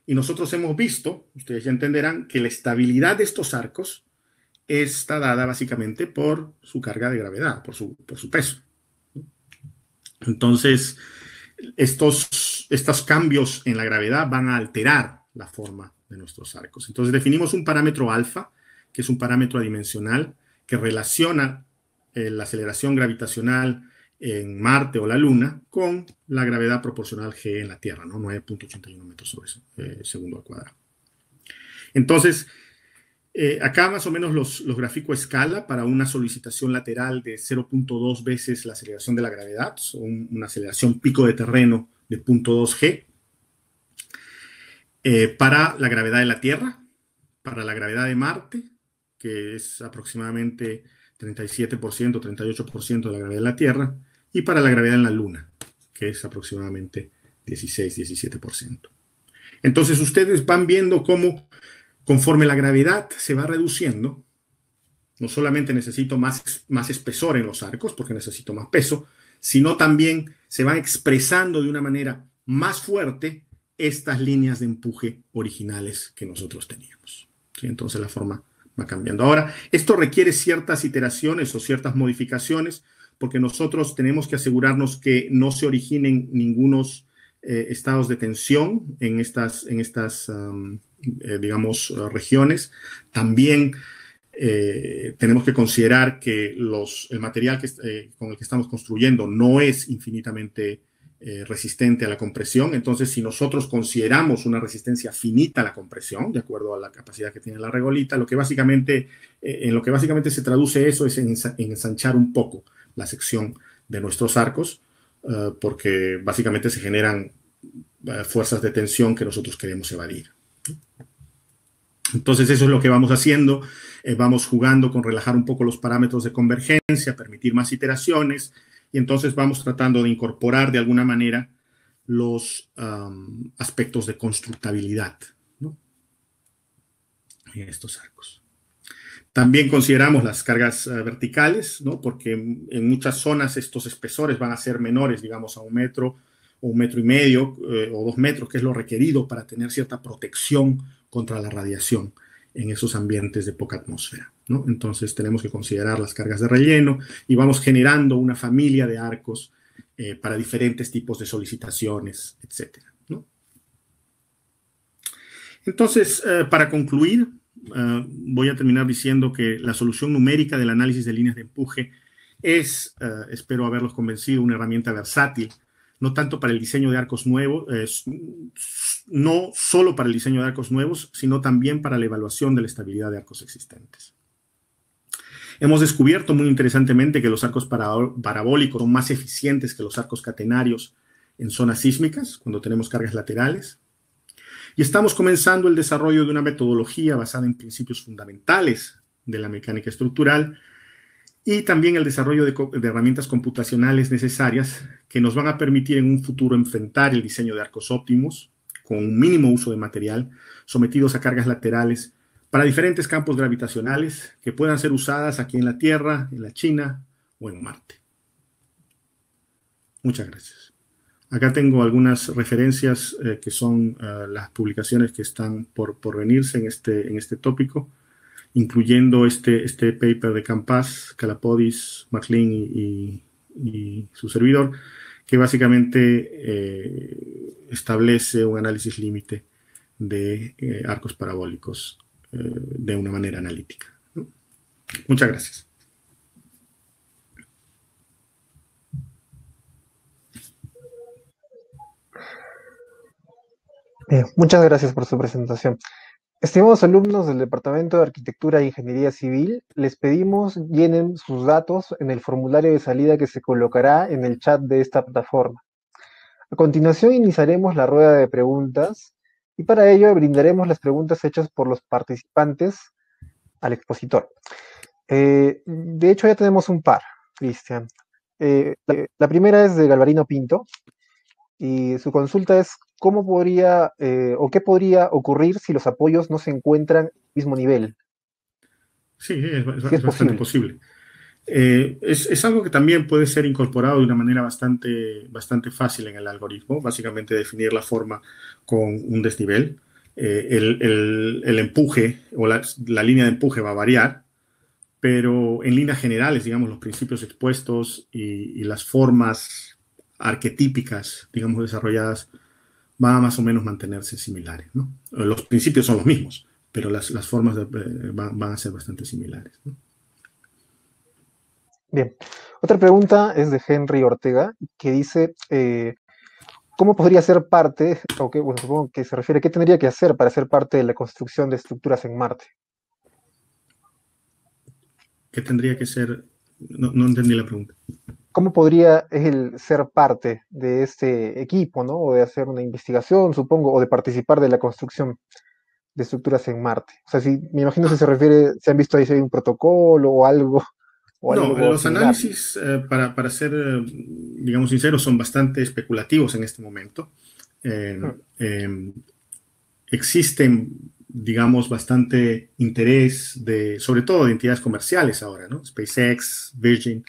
Y nosotros hemos visto, ustedes ya entenderán, que la estabilidad de estos arcos está dada básicamente por su carga de gravedad, por su peso. Entonces, estos cambios en la gravedad van a alterar la forma de nuestros arcos. Entonces, definimos un parámetro alfa, que es un parámetro adimensional, que relaciona la aceleración gravitacional en Marte o la Luna con la gravedad proporcional G en la Tierra, ¿no? 9.81 metros sobre segundo al cuadrado. Entonces, acá más o menos los grafico a escala para una solicitación lateral de 0.2 veces la aceleración de la gravedad, una aceleración pico de terreno de 0.2 G. Para la gravedad de la Tierra, para la gravedad de Marte, que es aproximadamente 37%, 38% de la gravedad de la Tierra, y para la gravedad en la Luna, que es aproximadamente 16, 17%. Entonces ustedes van viendo cómo conforme la gravedad se va reduciendo, no solamente necesito más espesor en los arcos, porque necesito más peso, sino también se van expresando de una manera más fuerte estas líneas de empuje originales que nosotros teníamos, ¿sí? Entonces la forma va cambiando. Ahora, esto requiere ciertas iteraciones o ciertas modificaciones, porque nosotros tenemos que asegurarnos que no se originen ningunos estados de tensión en estas digamos, regiones. También tenemos que considerar que el material con el que estamos construyendo no es infinitamente resistente a la compresión. Entonces, si nosotros consideramos una resistencia finita a la compresión, de acuerdo a la capacidad que tiene la regolita, en lo que básicamente se traduce eso es en ensanchar un poco la sección de nuestros arcos, porque básicamente se generan fuerzas de tensión que nosotros queremos evadir. Entonces, eso es lo que vamos haciendo. Vamos jugando con relajar un poco los parámetros de convergencia, permitir más iteraciones, y entonces vamos tratando de incorporar de alguna manera los aspectos de constructabilidad, ¿no?, en estos arcos. También consideramos las cargas verticales, ¿no?, porque en muchas zonas estos espesores van a ser menores, digamos, a 1 metro o 1,5 metros o 2 metros, que es lo requerido para tener cierta protección contra la radiación en esos ambientes de poca atmósfera, ¿no? Entonces tenemos que considerar las cargas de relleno y vamos generando una familia de arcos para diferentes tipos de solicitaciones, etcétera, ¿no? Entonces, para concluir, voy a terminar diciendo que la solución numérica del análisis de líneas de empuje es, espero haberlos convencido, una herramienta versátil, no tanto para el diseño de arcos nuevos, no solo para el diseño de arcos nuevos, sino también para la evaluación de la estabilidad de arcos existentes. Hemos descubierto muy interesantemente que los arcos parabólicos son más eficientes que los arcos catenarios en zonas sísmicas, cuando tenemos cargas laterales. Y estamos comenzando el desarrollo de una metodología basada en principios fundamentales de la mecánica estructural y también el desarrollo de herramientas computacionales necesarias que nos van a permitir en un futuro enfrentar el diseño de arcos óptimos con un mínimo uso de material sometidos a cargas laterales para diferentes campos gravitacionales que puedan ser usadas aquí en la Tierra, en la China o en Marte. Muchas gracias. Acá tengo algunas referencias que son las publicaciones que están por venirse en este tópico, incluyendo este paper de Campas, Kalapodis, MacLean y su servidor, que básicamente establece un análisis límite de arcos parabólicos de una manera analítica, ¿no? Muchas gracias. Muchas gracias por su presentación. Estimados alumnos del Departamento de Arquitectura e Ingeniería Civil, les pedimos llenen sus datos en el formulario de salida que se colocará en el chat de esta plataforma. A continuación iniciaremos la rueda de preguntas y para ello brindaremos las preguntas hechas por los participantes al expositor. De hecho ya tenemos un par, Cristian. La primera es de Galvarino Pinto y su consulta es ¿cómo podría o qué podría ocurrir si los apoyos no se encuentran al mismo nivel? Sí, es bastante posible. Es algo que también puede ser incorporado de una manera bastante fácil en el algoritmo, básicamente definir la forma con un desnivel. El empuje o la línea de empuje va a variar, pero en líneas generales, digamos, los principios expuestos y las formas arquetípicas, digamos, desarrolladas, van a más o menos mantenerse similares, ¿no? Los principios son los mismos, pero las formas van a ser bastante similares, ¿no? Bien. Otra pregunta es de Henry Ortega, que dice, ¿cómo podría ser parte, o que, bueno, supongo que se refiere, qué tendría que hacer para ser parte de la construcción de estructuras en Marte? ¿Qué tendría que ser? No entendí la pregunta. ¿Cómo podría él ser parte de este equipo, ¿no? O de hacer una investigación, supongo, o de participar de la construcción de estructuras en Marte? O sea, me imagino si se refiere, si han visto ahí si hay un protocolo o algo. No, los análisis, para ser, digamos, sinceros, son bastante especulativos en este momento. Existen, digamos, bastante interés sobre todo de entidades comerciales ahora, ¿no? SpaceX, Virgin,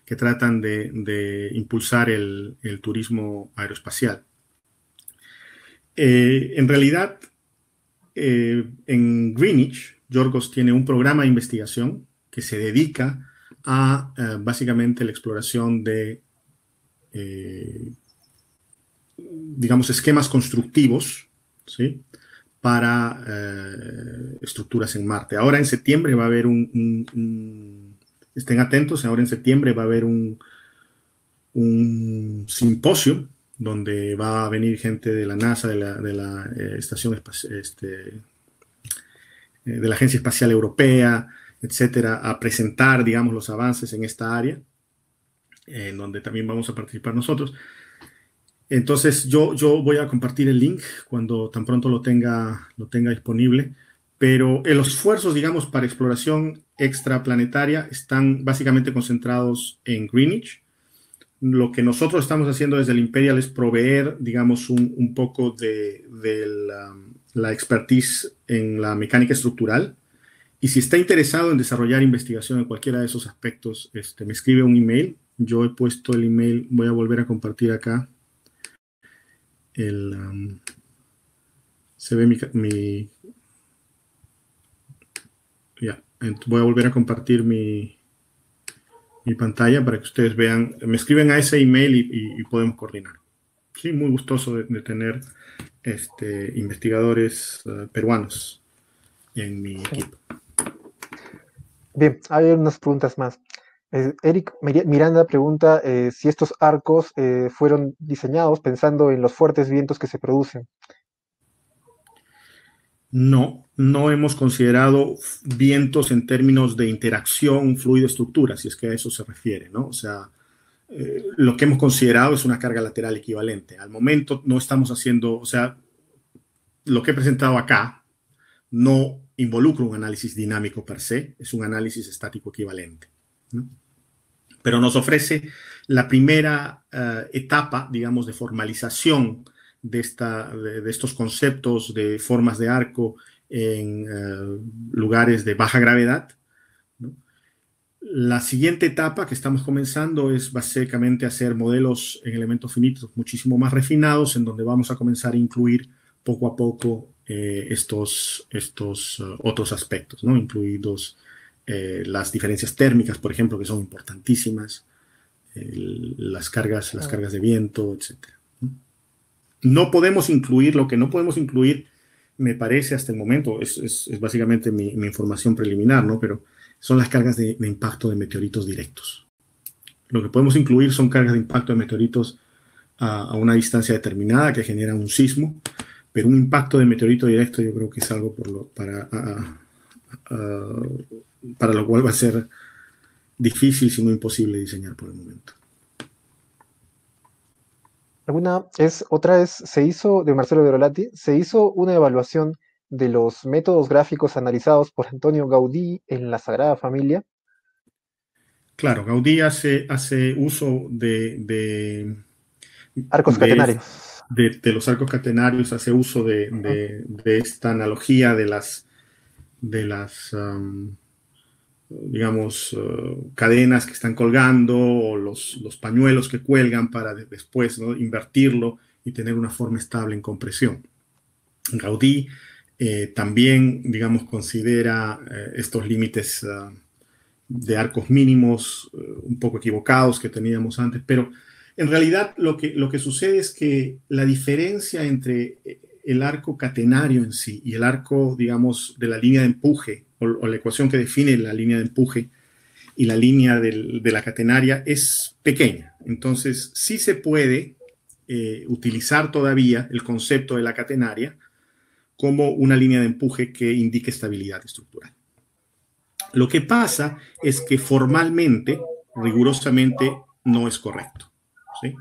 que tratan de impulsar el turismo aeroespacial. En realidad, en Greenwich, Yorgos tiene un programa de investigación que se dedica a básicamente la exploración de digamos, esquemas constructivos, ¿sí? Para estructuras en Marte. Ahora en septiembre va a haber estén atentos, ahora en septiembre va a haber un simposio donde va a venir gente de la NASA, de la Estación de la Agencia Espacial Europea, etcétera, a presentar, digamos, los avances en esta área, en donde también vamos a participar nosotros. Entonces, yo voy a compartir el link cuando tan pronto lo tenga disponible, pero los esfuerzos, digamos, para exploración extraplanetaria están básicamente concentrados en Greenwich. Lo que nosotros estamos haciendo desde el Imperial es proveer, digamos, un poco de la expertise en la mecánica estructural. Y si está interesado en desarrollar investigación en cualquiera de esos aspectos, me escribe un email. Yo he puesto el email, voy a volver a compartir acá. Se ve voy a volver a compartir mi pantalla para que ustedes vean. Me escriben a ese email y podemos coordinar. Sí, muy gustoso de tener investigadores peruanos en mi equipo. Bien, hay unas preguntas más. Eric Miranda pregunta si estos arcos fueron diseñados pensando en los fuertes vientos que se producen. No hemos considerado vientos en términos de interacción fluido-estructura, si es que a eso se refiere, ¿no? O sea, lo que hemos considerado es una carga lateral equivalente. Al momento no estamos haciendo, o sea, lo que he presentado acá no involucra un análisis dinámico per se, es un análisis estático equivalente, ¿no? Pero nos ofrece la primera etapa, digamos, de formalización de estos conceptos de formas de arco en lugares de baja gravedad, ¿no? La siguiente etapa que estamos comenzando es básicamente hacer modelos en elementos finitos muchísimo más refinados, en donde vamos a comenzar a incluir poco a poco estos otros aspectos, ¿no? Incluidos las diferencias térmicas, por ejemplo, que son importantísimas, las cargas de viento, etc. No podemos incluir, lo que no podemos incluir, me parece hasta el momento, es básicamente mi información preliminar, ¿no? Pero son las cargas de impacto de meteoritos directos. Lo que podemos incluir son cargas de impacto de meteoritos a una distancia determinada que generan un sismo, pero un impacto de meteorito directo yo creo que es algo para lo cual va a ser difícil, si no imposible, diseñar por el momento. Se hizo, de Marcelo Verolati, se hizo una evaluación de los métodos gráficos analizados por Antonio Gaudí en la Sagrada Familia. Claro, Gaudí hace uso de arcos catenarios. De los arcos catenarios, hace uso de esta analogía de las digamos, cadenas que están colgando o los pañuelos que cuelgan para después, ¿no?, invertirlo y tener una forma estable en compresión. Gaudí también, digamos, considera estos límites de arcos mínimos un poco equivocados que teníamos antes, pero en realidad lo que sucede es que la diferencia entre el arco catenario en sí y el arco, digamos, de la línea de empuje o la ecuación que define la línea de empuje y la línea de la catenaria es pequeña. Entonces, sí se puede utilizar todavía el concepto de la catenaria como una línea de empuje que indique estabilidad estructural. Lo que pasa es que formalmente, rigurosamente, no es correcto, ¿sí?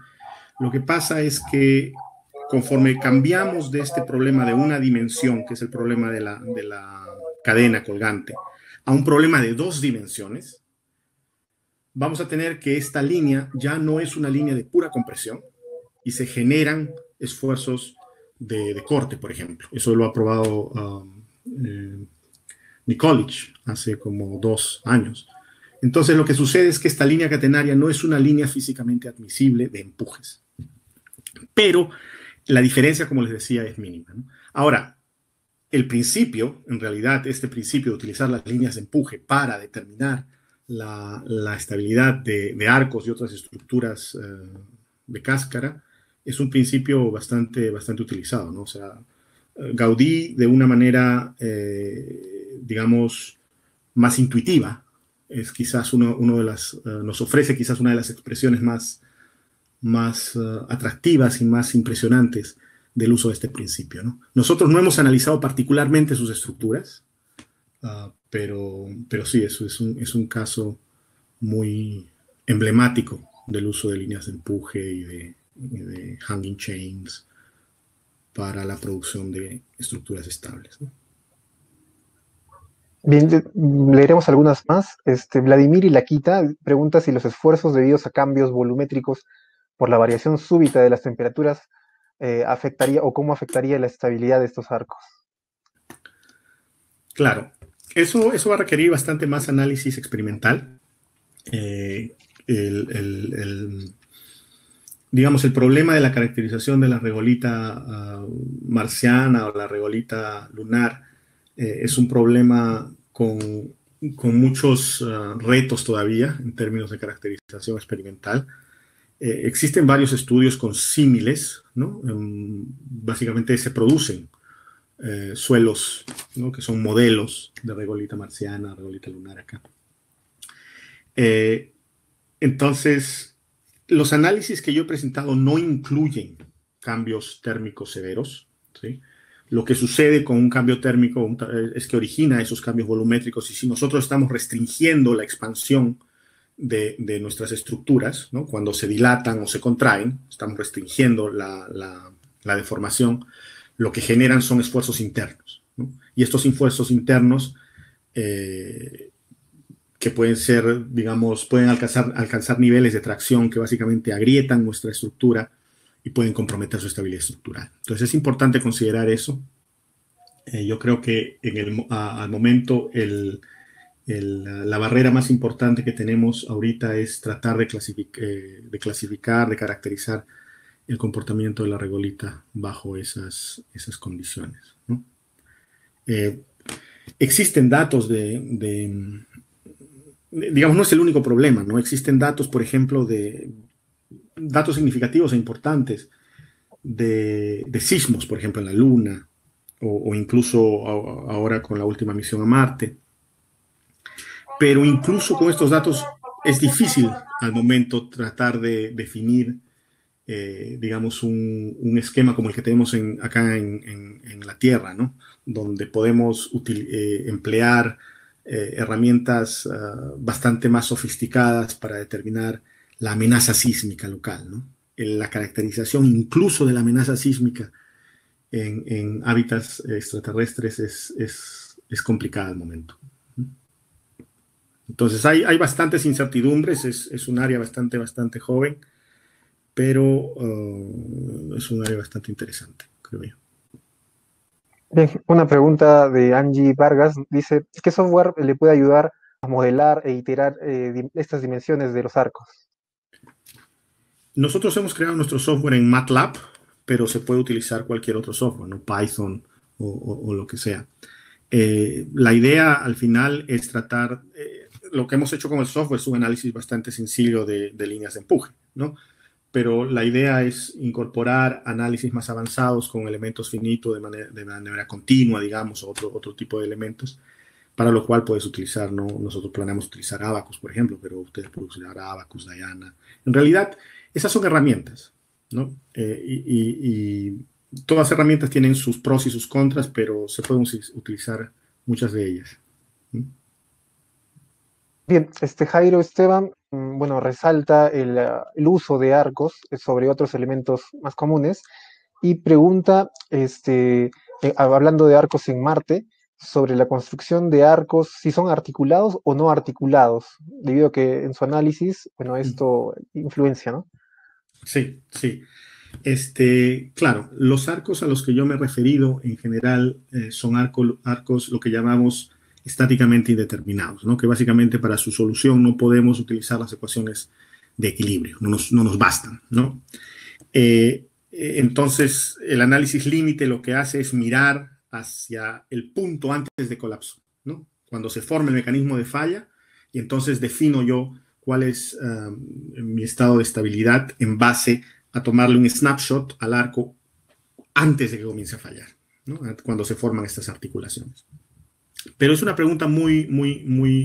Lo que pasa es que conforme cambiamos de este problema de una dimensión, que es el problema de la cadena colgante, a un problema de dos dimensiones, vamos a tener que esta línea ya no es una línea de pura compresión y se generan esfuerzos de corte, por ejemplo. Eso lo ha probado Nikolic hace como 2 años. Entonces lo que sucede es que esta línea catenaria no es una línea físicamente admisible de empujes. Pero la diferencia, como les decía, es mínima, ¿no? Ahora, el principio, en realidad, este principio de utilizar las líneas de empuje para determinar la estabilidad de arcos y otras estructuras de cáscara es un principio bastante utilizado, ¿no? O sea, Gaudí de una manera, digamos, más intuitiva, es quizás uno de las, nos ofrece quizás una de las expresiones más atractivas y más impresionantes del uso de este principio, ¿no? Nosotros no hemos analizado particularmente sus estructuras, pero sí, eso es un caso muy emblemático del uso de líneas de empuje y de hanging chains para la producción de estructuras estables, ¿no? Bien, leeremos algunas más. Vladimir Ilaquita pregunta si los esfuerzos debidos a cambios volumétricos por la variación súbita de las temperaturas afectaría o cómo afectaría la estabilidad de estos arcos. Claro, eso va a requerir bastante más análisis experimental. Digamos, el problema de la caracterización de la regolita marciana o la regolita lunar es un problema con muchos retos todavía en términos de caracterización experimental. Existen varios estudios con símiles, ¿no? Básicamente se producen suelos, ¿no? Que son modelos de regolita marciana, regolita lunar acá. Entonces, los análisis que yo he presentado no incluyen cambios térmicos severos, ¿sí? Lo que sucede con un cambio térmico es que origina esos cambios volumétricos, y si nosotros estamos restringiendo la expansión de nuestras estructuras, ¿no? Cuando se dilatan o se contraen, estamos restringiendo la deformación, lo que generan son esfuerzos internos, ¿no? Y estos esfuerzos internos que pueden ser, digamos, pueden alcanzar niveles de tracción que básicamente agrietan nuestra estructura y pueden comprometer su estabilidad estructural. Entonces es importante considerar eso. Yo creo que al momento la barrera más importante que tenemos ahorita es tratar de clasificar, de caracterizar el comportamiento de la regolita bajo esas condiciones, ¿no? Existen datos digamos, no es el único problema, ¿no? Existen datos, por ejemplo, datos significativos e importantes de sismos, por ejemplo, en la Luna, o incluso ahora con la última misión a Marte. Pero incluso con estos datos es difícil al momento tratar de definir, digamos, un esquema como el que tenemos acá en la Tierra, ¿no? Donde podemos emplear herramientas bastante más sofisticadas para determinar la amenaza sísmica local, ¿no? La caracterización incluso de la amenaza sísmica en hábitats extraterrestres es complicada al momento. Entonces hay bastantes incertidumbres, es un área bastante joven, pero es un área bastante interesante, creo yo. Bien, una pregunta de Angie Vargas dice, ¿qué software le puede ayudar a modelar e iterar estas dimensiones de los arcos? Nosotros hemos creado nuestro software en MATLAB, pero se puede utilizar cualquier otro software, ¿no? Python o lo que sea. La idea al final es tratar, lo que hemos hecho con el software es un análisis bastante sencillo de líneas de empuje, ¿no? Pero la idea es incorporar análisis más avanzados con elementos finitos de manera continua, digamos, o otro tipo de elementos, para lo cual puedes utilizar, ¿no? Nosotros planeamos utilizar Abacus, por ejemplo, pero ustedes pueden utilizar Abacus, Diana. En realidad, esas son herramientas, ¿no? Y todas las herramientas tienen sus pros y sus contras, pero se pueden utilizar muchas de ellas. Bien, Jairo Esteban, bueno, resalta el uso de arcos sobre otros elementos más comunes y pregunta, hablando de arcos en Marte, sobre la construcción de arcos, si son articulados o no articulados, debido a que en su análisis, bueno, esto influencia, ¿no? Sí. Claro, los arcos a los que yo me he referido en general son arcos lo que llamamos estáticamente indeterminados, ¿no? Que básicamente para su solución no podemos utilizar las ecuaciones de equilibrio, no nos bastan, ¿no? Entonces, el análisis límite lo que hace es mirar hacia el punto antes de colapso, ¿no? Cuando se forma el mecanismo de falla, y entonces defino yo cuál es mi estado de estabilidad en base a tomarle un snapshot al arco antes de que comience a fallar, ¿no? Cuando se forman estas articulaciones. Pero es una pregunta muy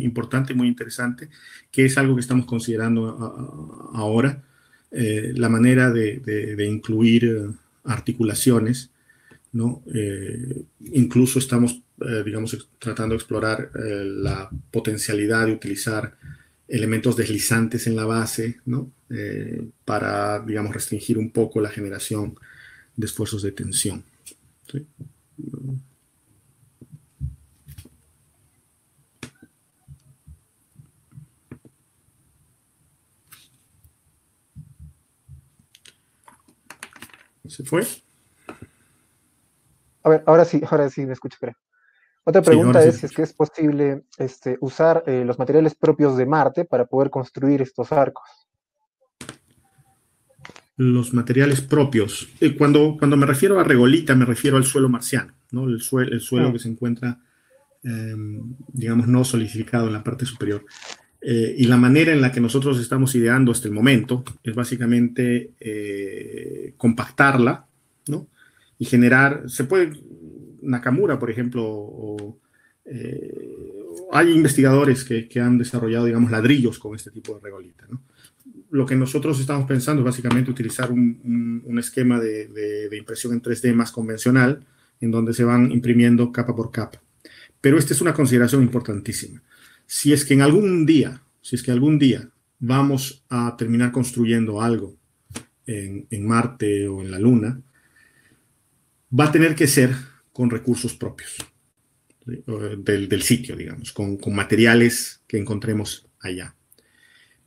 importante, muy interesante, que es algo que estamos considerando ahora, la manera de incluir articulaciones, ¿no? Incluso estamos, digamos, tratando de explorar la potencialidad de utilizar elementos deslizantes en la base, ¿no? Para, digamos, restringir un poco la generación de esfuerzos de tensión. ¿Sí? ¿Se fue? A ver, ahora sí me escucho, creo. Otra pregunta sí, es si es que es posible usar los materiales propios de Marte para poder construir estos arcos. Los materiales propios. Cuando me refiero a regolita, me refiero al suelo marciano, ¿no? El suelo que se encuentra, digamos, no solidificado en la parte superior. Y la manera en la que nosotros estamos ideando hasta el momento es básicamente compactarla, ¿no? Y generar, se puede, Nakamura, por ejemplo, hay investigadores que han desarrollado, digamos, ladrillos con este tipo de regolita, ¿no? Lo que nosotros estamos pensando es básicamente utilizar un esquema de impresión en 3D más convencional, en donde se van imprimiendo capa por capa. Pero esta es una consideración importantísima. Si es que algún día vamos a terminar construyendo algo en Marte o en la Luna, va a tener que ser con recursos propios, ¿sí? del sitio, digamos, con materiales que encontremos allá.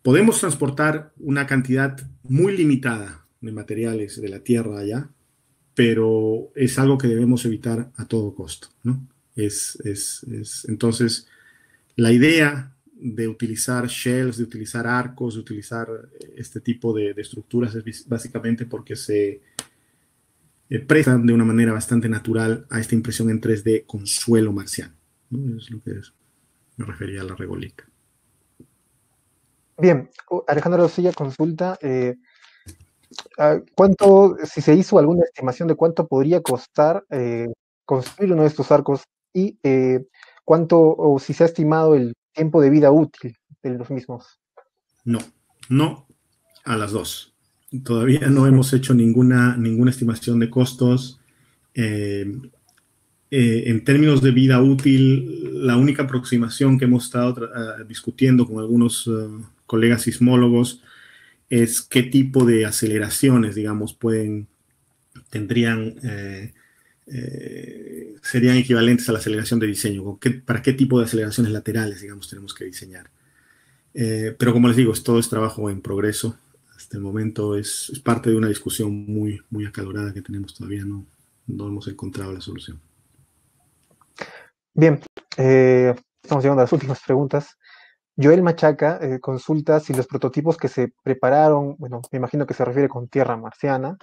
Podemos transportar una cantidad muy limitada de materiales de la Tierra allá, pero es algo que debemos evitar a todo costo, ¿no? Entonces, la idea de utilizar shells, de utilizar arcos, de utilizar este tipo de estructuras es básicamente porque se prestan de una manera bastante natural a esta impresión en 3D con suelo marciano, ¿no? Es lo que me refería a la regolita. Bien, Alejandro Silla consulta, si se hizo alguna estimación de cuánto podría costar construir uno de estos arcos y o si se ha estimado el tiempo de vida útil de los mismos. No a las dos. Todavía no hemos hecho ninguna estimación de costos. En términos de vida útil, la única aproximación que hemos estado discutiendo con algunos colegas sismólogos es qué tipo de aceleraciones, digamos, serían equivalentes a la aceleración de diseño. ¿Para qué tipo de aceleraciones laterales, digamos, tenemos que diseñar? Pero como les digo, todo es trabajo en progreso. Hasta el momento es parte de una discusión muy acalorada que tenemos todavía. No hemos encontrado la solución. Bien, estamos llegando a las últimas preguntas. Joel Machaca consulta si los prototipos que se prepararon, bueno, me imagino que se refiere con tierra marciana,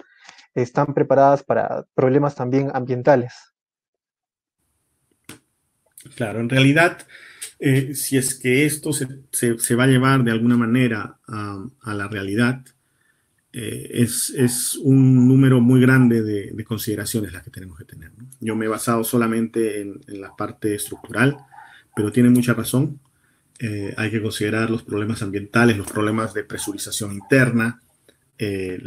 están preparadas para problemas también ambientales. Claro, en realidad, si es que esto se va a llevar de alguna manera a la realidad, es un número muy grande de consideraciones las que tenemos que tener, ¿no? Yo me he basado solamente en la parte estructural, pero tiene mucha razón. Hay que considerar los problemas ambientales, los problemas de presurización interna, el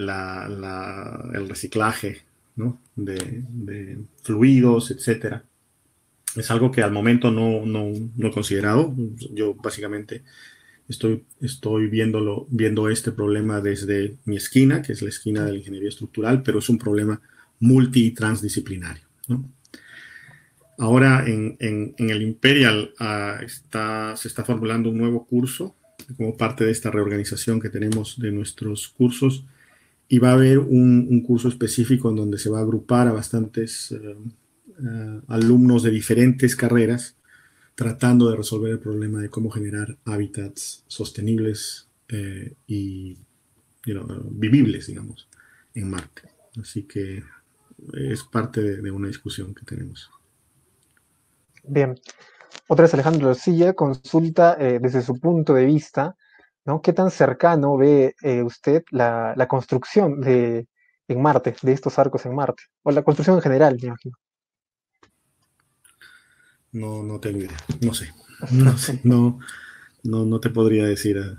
reciclaje, ¿no? de fluidos, etcétera. Es algo que al momento no he considerado. Yo básicamente estoy viendo este problema desde mi esquina, que es la esquina de la ingeniería estructural, pero es un problema multi- y transdisciplinario, ¿no? Ahora en el Imperial se está formulando un nuevo curso como parte de esta reorganización que tenemos de nuestros cursos, y va a haber un curso específico en donde se va a agrupar a bastantes alumnos de diferentes carreras tratando de resolver el problema de cómo generar hábitats sostenibles y vivibles, digamos, en Marte. Así que es parte de una discusión que tenemos. Bien. Otra vez Alejandro Silla consulta desde su punto de vista ¿no? ¿Qué tan cercano ve usted la construcción en Marte, de estos arcos en Marte? O la construcción en general, me imagino. No, no tengo idea. No sé. No sé. No, no te podría decir.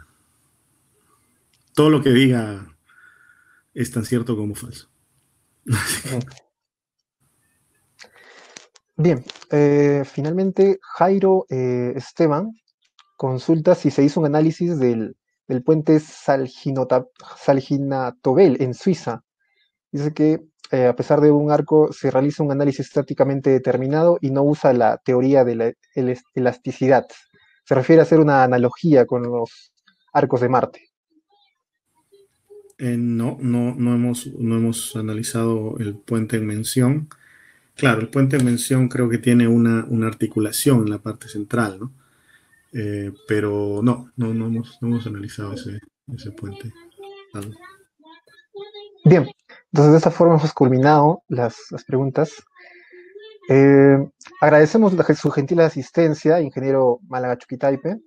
Todo lo que diga es tan cierto como falso. Bien, finalmente Jairo Esteban consulta si se hizo un análisis del puente Salginatobel en Suiza. Dice que a pesar de un arco se realiza un análisis estáticamente determinado y no usa la teoría de la elasticidad. Se refiere a hacer una analogía con los arcos de Marte. No hemos analizado el puente en mención. Claro, el puente en mención creo que tiene una articulación en la parte central, ¿no? Pero no hemos analizado ese puente. Bien, entonces de esta forma hemos culminado las preguntas. Agradecemos su gentil asistencia, ingeniero Málaga Chuquitaipe.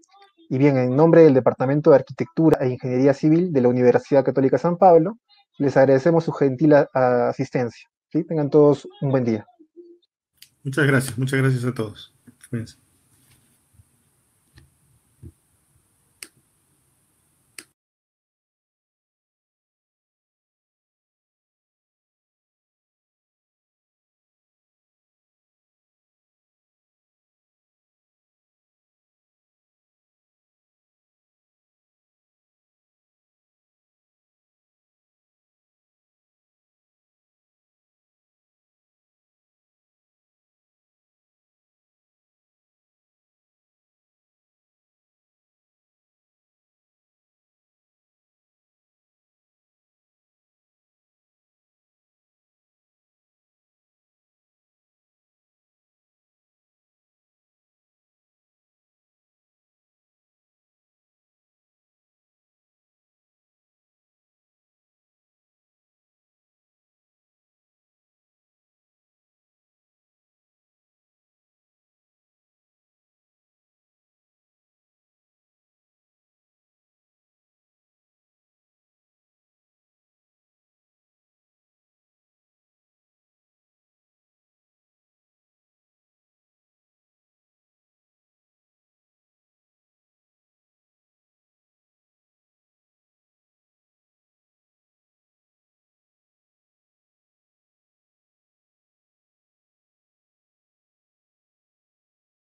Y bien, en nombre del Departamento de Arquitectura e Ingeniería Civil de la Universidad Católica San Pablo, les agradecemos su gentil asistencia. ¿Sí? Tengan todos un buen día. Muchas gracias a todos. Cuídense.